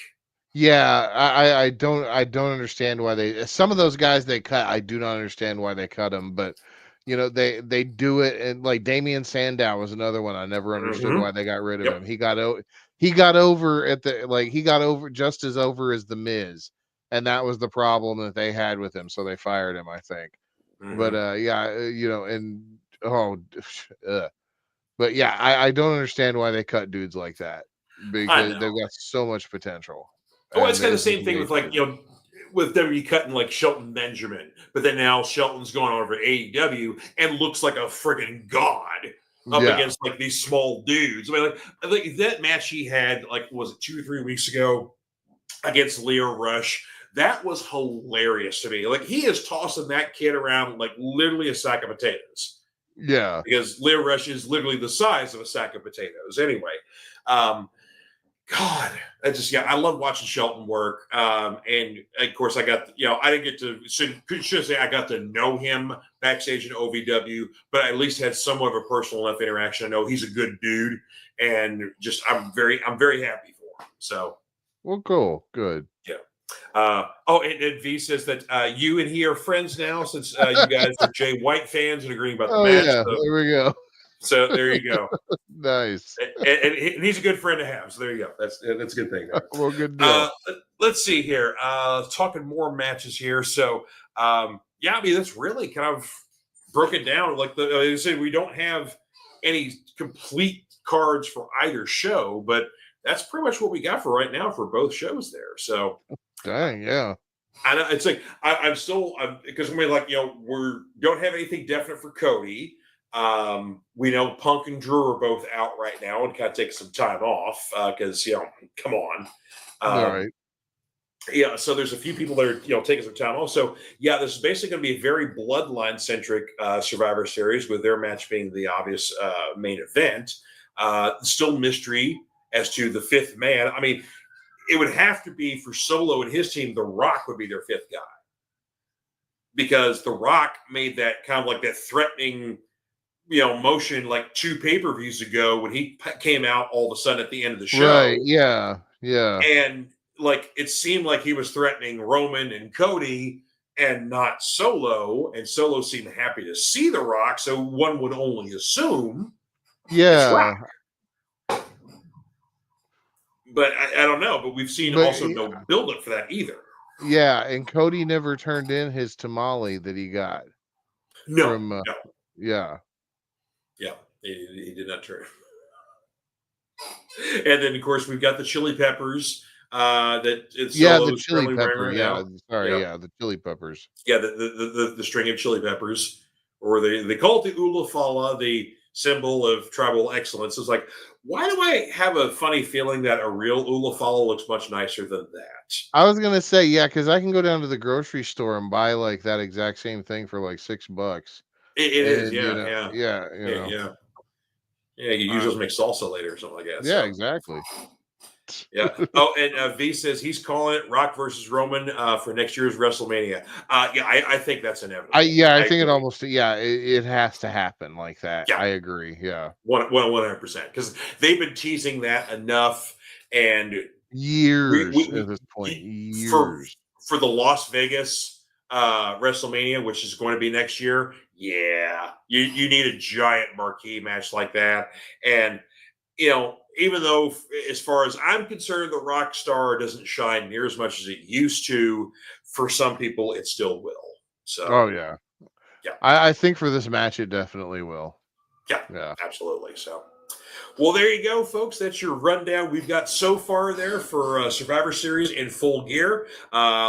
Yeah, I don't understand why some of those guys they cut. I do not understand why they cut them, but they do it. And like Damian Sandow was another one I never understood why they got rid of him. He got over just as over as the Miz, and that was the problem that they had with him, so they fired him, I think. But but yeah, I don't understand why they cut dudes like that, because they've got so much potential. Oh, it's kind of the same thing with with WWE cutting like Shelton Benjamin, but then now Shelton's going over to AEW and looks like a friggin' god up against like these small dudes. I mean, like that match he had, like, was it 2 or 3 weeks ago against Leo Rush? That was hilarious to me. Like, he is tossing that kid around like literally a sack of potatoes. Yeah. Because Leo Rush is literally the size of a sack of potatoes. Anyway, God, I love watching Shelton work. And of course, I got, I didn't get to, should say I got to know him backstage in OVW, but I at least had somewhat of a personal enough interaction. I know he's a good dude, and just, I'm very happy for him. So, well, cool. Good. Yeah. And V says that you and he are friends now, since you guys are Jay White fans and agreeing about the match. Yeah, so, there we go. So there you go. Nice. And he's a good friend to have. So there you go. That's a good thing. Well, good deal. Let's see here. Talking more matches here. So I mean, that's really kind of broken down. Like I said, we don't have any complete cards for either show, but that's pretty much what we got for right now for both shows there. So dang, yeah. I know it's like I'm still because we don't have anything definite for Cody. We know Punk and Drew are both out right now and kind of take some time off because come on. All right. Yeah, so there's a few people that are taking some time off. So yeah, this is basically going to be a very bloodline centric Survivor Series, with their match being the obvious main event. Still mystery as to the fifth man. I mean, it would have to be for Solo and his team. The Rock would be their fifth guy, because The Rock made that kind of like that threatening motion like 2 pay-per-views ago when he came out all of a sudden at the end of the show. Right, yeah. And like it seemed like he was threatening Roman and Cody and not Solo, and Solo seemed happy to see The Rock, so one would only assume it's Rock. But I don't know, but we've seen also no build-up for that either. Yeah, and Cody never turned in his tamale that he got. No. Yeah. Yeah, he did not turn. And then, of course, we've got the chili peppers. The chili pepper. The chili peppers. Yeah, the string of chili peppers, or they call it the Ulafala, the symbol of tribal excellence. It's like, why do I have a funny feeling that a real Ulafala looks much nicer than that? I was gonna say, yeah, because I can go down to the grocery store and buy like that exact same thing for like $6. It is, yeah. Yeah, you use those to make salsa later or something like that. Yeah, So. exactly. Yeah. Oh, and V says he's calling it Rock versus Roman for next year's WrestleMania. Yeah, I think that's inevitable. I think it agree. almost it has to happen like that. Yeah, I agree. Yeah. 100%. Because they've been teasing that enough, and Years at this point. we Years. for the Las Vegas WrestleMania, which is going to be next year. Yeah, you need a giant marquee match like that, and even though, as far as I'm concerned, the rock star doesn't shine near as much as it used to, for some people, it still will. Oh So, yeah. yeah, I think for this match it definitely will. yeah, Yeah. absolutely. So, well, there you go, folks. That's your rundown we've got so far there for Survivor Series in full gear.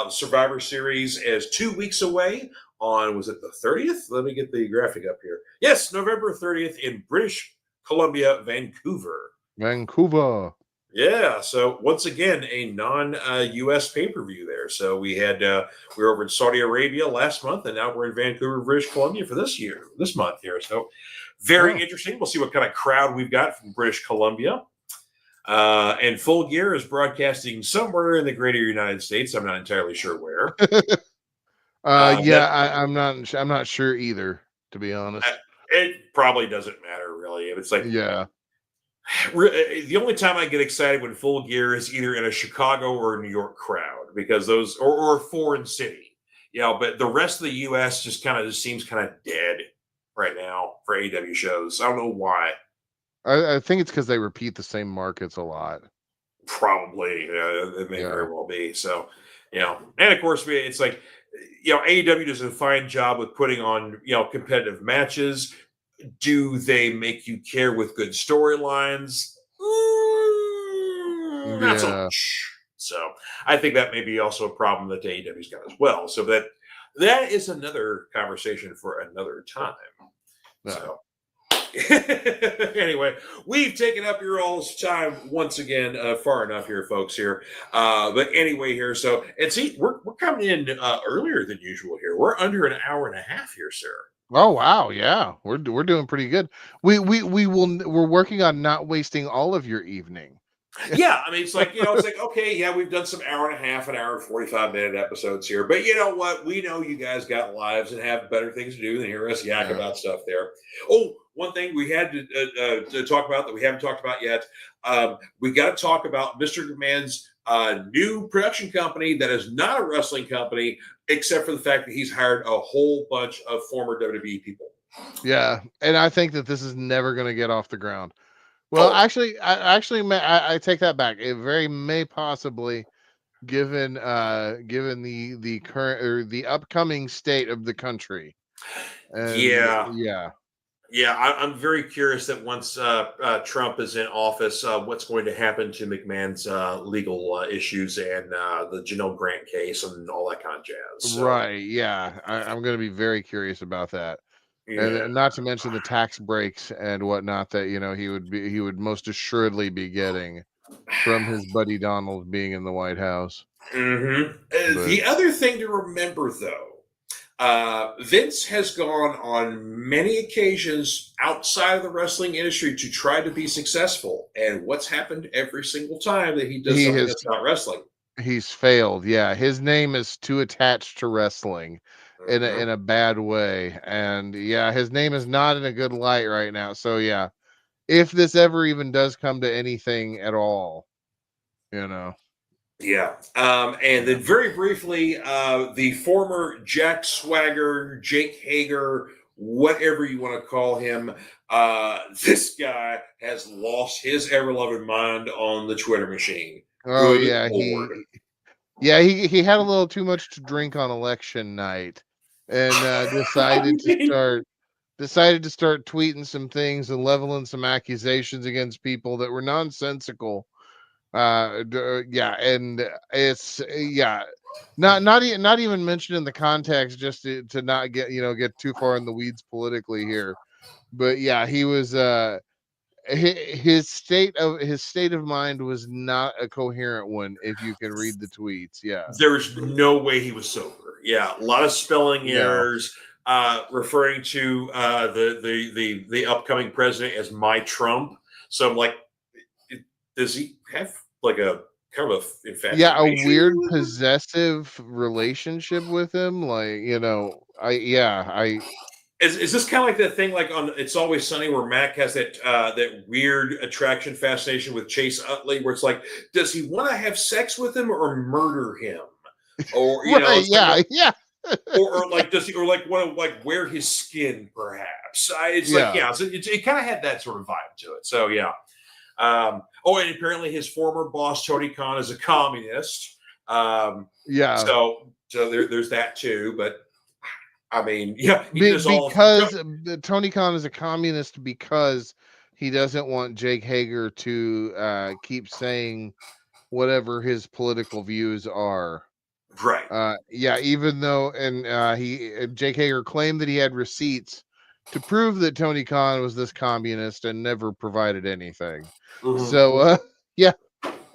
Survivor Series is 2 weeks away on, was it the 30th? Let me get the graphic up here. Yes, November 30th in British Columbia, Vancouver. Vancouver. Yeah, so once again, a non-U.S. pay-per-view there. So we were over in Saudi Arabia last month, and now we're in Vancouver, British Columbia for this month here. So very interesting. We'll see what kind of crowd we've got from British Columbia. And Full Gear is broadcasting somewhere in the greater United States. I'm not entirely sure where. I'm not sure either, to be honest. It probably doesn't matter really. It's like the only time I get excited when Full Gear is either in a Chicago or a New York crowd, because those or a foreign city, but the rest of the U.S. just seems kind of dead right now for AEW shows. I don't know why. I think it's because they repeat the same markets a lot. Probably, it may very well be. So, and of course, it's like, AEW does a fine job with putting on, competitive matches. Do they make you care with good storylines? Not so much. So I think that may be also a problem that AEW's got as well. So that is another conversation for another time. Yeah. So anyway, we've taken up your all's time once again, far enough here, folks. Here, but anyway, here. So and see, we're coming in earlier than usual here. We're under an hour and a half here, sir. Oh wow, yeah, we're doing pretty good. We're working on not wasting all of your evening. Yeah, I mean, it's like okay, yeah, we've done some hour and a half, an hour and 45-minute episodes here, but you know what? We know you guys got lives and have better things to do than hear us yak about stuff there. Oh, one thing we had to talk about that we haven't talked about yet. We got to talk about Mr. McMahon's new production company that is not a wrestling company, except for the fact that he's hired a whole bunch of former WWE people. Yeah, and I think that this is never going to get off the ground. Well, actually, I take that back. It very may possibly, given the current or the upcoming state of the country. And I'm very curious that once Trump is in office, what's going to happen to McMahon's legal issues and the Janelle Grant case and all that kind of jazz. So. Right? Yeah, I'm going to be very curious about that. Yeah. And not to mention the tax breaks and whatnot that he would most assuredly be getting from his buddy Donald being in the White House. Mm-hmm. The other thing to remember, though, Vince has gone on many occasions outside of the wrestling industry to try to be successful, and what's happened every single time that he does something that's not wrestling? He's failed. Yeah, his name is too attached to wrestling. In a bad way, and his name is not in a good light right now. So if this ever even does come to anything at all, and then very briefly, the former Jack Swagger, Jake Hager, whatever you want to call him, this guy has lost his ever-loving mind on the Twitter machine. Oh he had a little too much to drink on election night, and decided to start tweeting some things and leveling some accusations against people that were nonsensical. And it's not even mentioned in the context, just to not get too far in the weeds politically here. But he was his state of mind was not a coherent one, if you can read the tweets. There's no way he was sober. A lot of spelling errors, referring to the upcoming president as my Trump. So I'm like, does he have like a kind of a infatuation? Yeah, a weird possessive relationship with him. Like, I Is this kind of like that thing like on It's Always Sunny where Mac has that weird attraction fascination with Chase Utley, where it's like, does he want to have sex with him or murder him, or right, it's yeah, like, yeah, or like does he or like want to like wear his skin perhaps? It's like yeah, so it kind of had that sort of vibe to it. So yeah. And apparently his former boss Tony Khan is a communist. yeah. So there's that too, but. I mean, yeah, he does all. Because Tony Khan is a communist because he doesn't want Jake Hager to keep saying whatever his political views are. Right. Yeah, even though Jake Hager claimed that he had receipts to prove that Tony Khan was this communist and never provided anything. Mm-hmm. So yeah.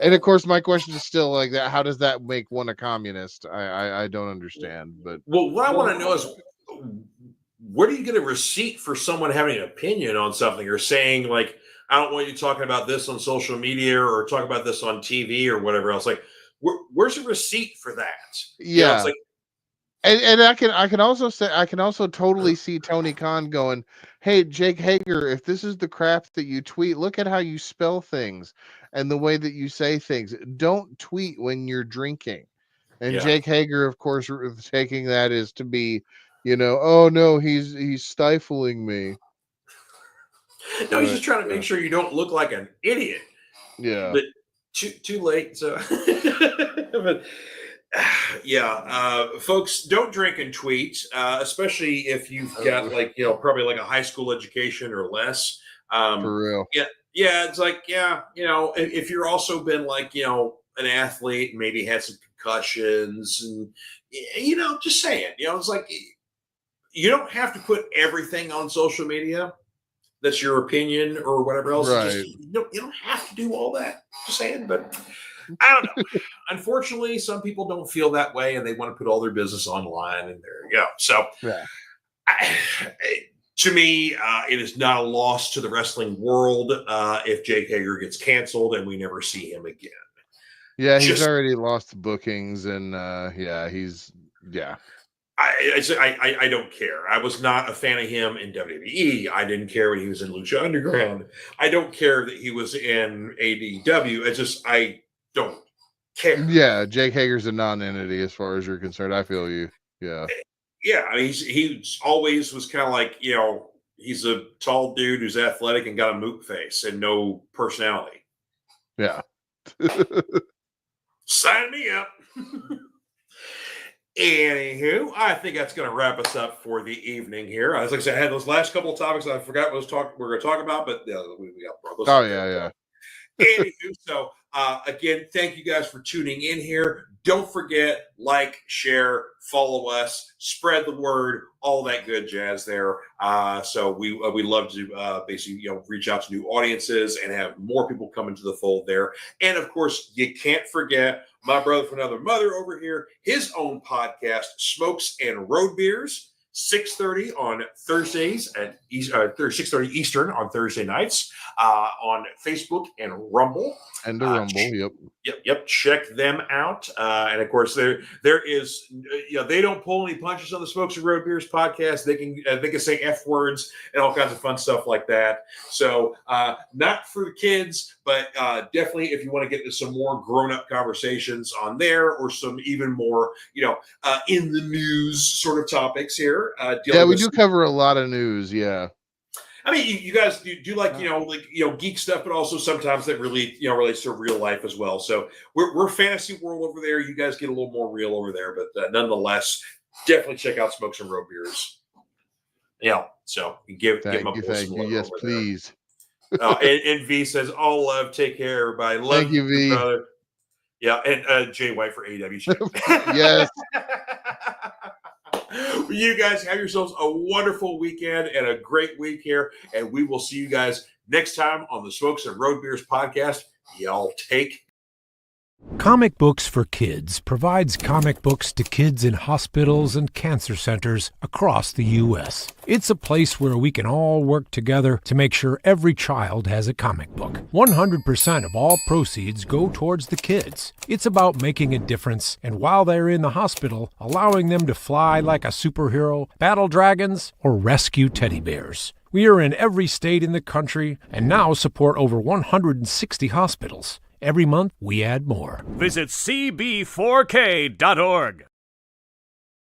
And of course, my question is still like that. How does that make one a communist? I don't understand. But Well, what I want to know is, where do you get a receipt for someone having an opinion on something or saying like, I don't want you talking about this on social media or talk about this on TV or whatever else? Like, where's a receipt for that? yeah, It's like, and I can also totally see Tony Khan going, "Hey, Jake Hager, if this is the crap that you tweet, look at how you spell things and the way that you say things. Don't tweet when you're drinking." And yeah. Jake Hager, of course, taking that as to be, oh no, he's stifling me. No, he's But just trying to make sure you don't look like an idiot. yeah, But too late. So, but yeah, folks, don't drink and tweet, especially if you've got like probably like a high school education or less. for real. Yeah, it's like if you're also been like an athlete, maybe had some concussions, and just saying, it's like you don't have to put everything on social media. That's your opinion or whatever else. Right. You don't have to do all that. Just saying, but I don't know. Unfortunately, some people don't feel that way, and they want to put all their business online. And there you go. So, Yeah. To me, it is not a loss to the wrestling world if Jake Hager gets canceled and we never see him again. Yeah, he's already lost bookings, and yeah. I don't care. I was not a fan of him in WWE. I didn't care when he was in Lucha Underground. I don't care that he was in AEW. I don't care. Yeah, Jake Hager's a non-entity as far as you're concerned. I feel you. Yeah. Yeah, I mean, he's always was kind of like, he's a tall dude who's athletic and got a moot face and no personality. Yeah. Sign me up. Anywho, I think that's going to wrap us up for the evening here. As like I said, I had those last couple of topics I forgot we're going to talk about, but we got those. Oh yeah. Anywho, so again, thank you guys for tuning in here. Don't forget, like, share, follow us, spread the word, all that good jazz there. So we love to basically reach out to new audiences and have more people come into the fold there. And of course, you can't forget my brother from another mother over here, his own podcast, Smokes and Road Beers. 6:30 on Thursdays at 6:30 Eastern on Thursday nights on Facebook and Rumble. And the Rumble, Yep. Check them out. And of course, there is, they don't pull any punches on the Smokes and Road Beers podcast. They can say F words and all kinds of fun stuff like that. So not for the kids, but definitely if you want to get into some more grown up conversations on there, or some even more, in the news sort of topics here. We do cover a lot of news. Yeah. I mean, you guys do like geek stuff, but also sometimes that really relates to real life as well. So we're fantasy world over there. You guys get a little more real over there, but nonetheless, definitely check out Smokes and Road Beers. Yeah, so give them a thank you. Yes, please. And V says, all love. Take care, everybody. Love thank you, V. Brother. Yeah, and Jay White for AEW. Yes. You guys have yourselves a wonderful weekend and a great week here, and we will see you guys next time on the Smokes and Road Beers podcast. Y'all take Comic Books for Kids provides comic books to kids in hospitals and cancer centers across the U.S. It's a place where we can all work together to make sure every child has a comic book. 100% of all proceeds go towards the kids. It's about making a difference, and while they're in the hospital, allowing them to fly like a superhero, battle dragons, or rescue teddy bears. We are in every state in the country and now support over 160 hospitals. Every month, we add more. Visit cb4k.org.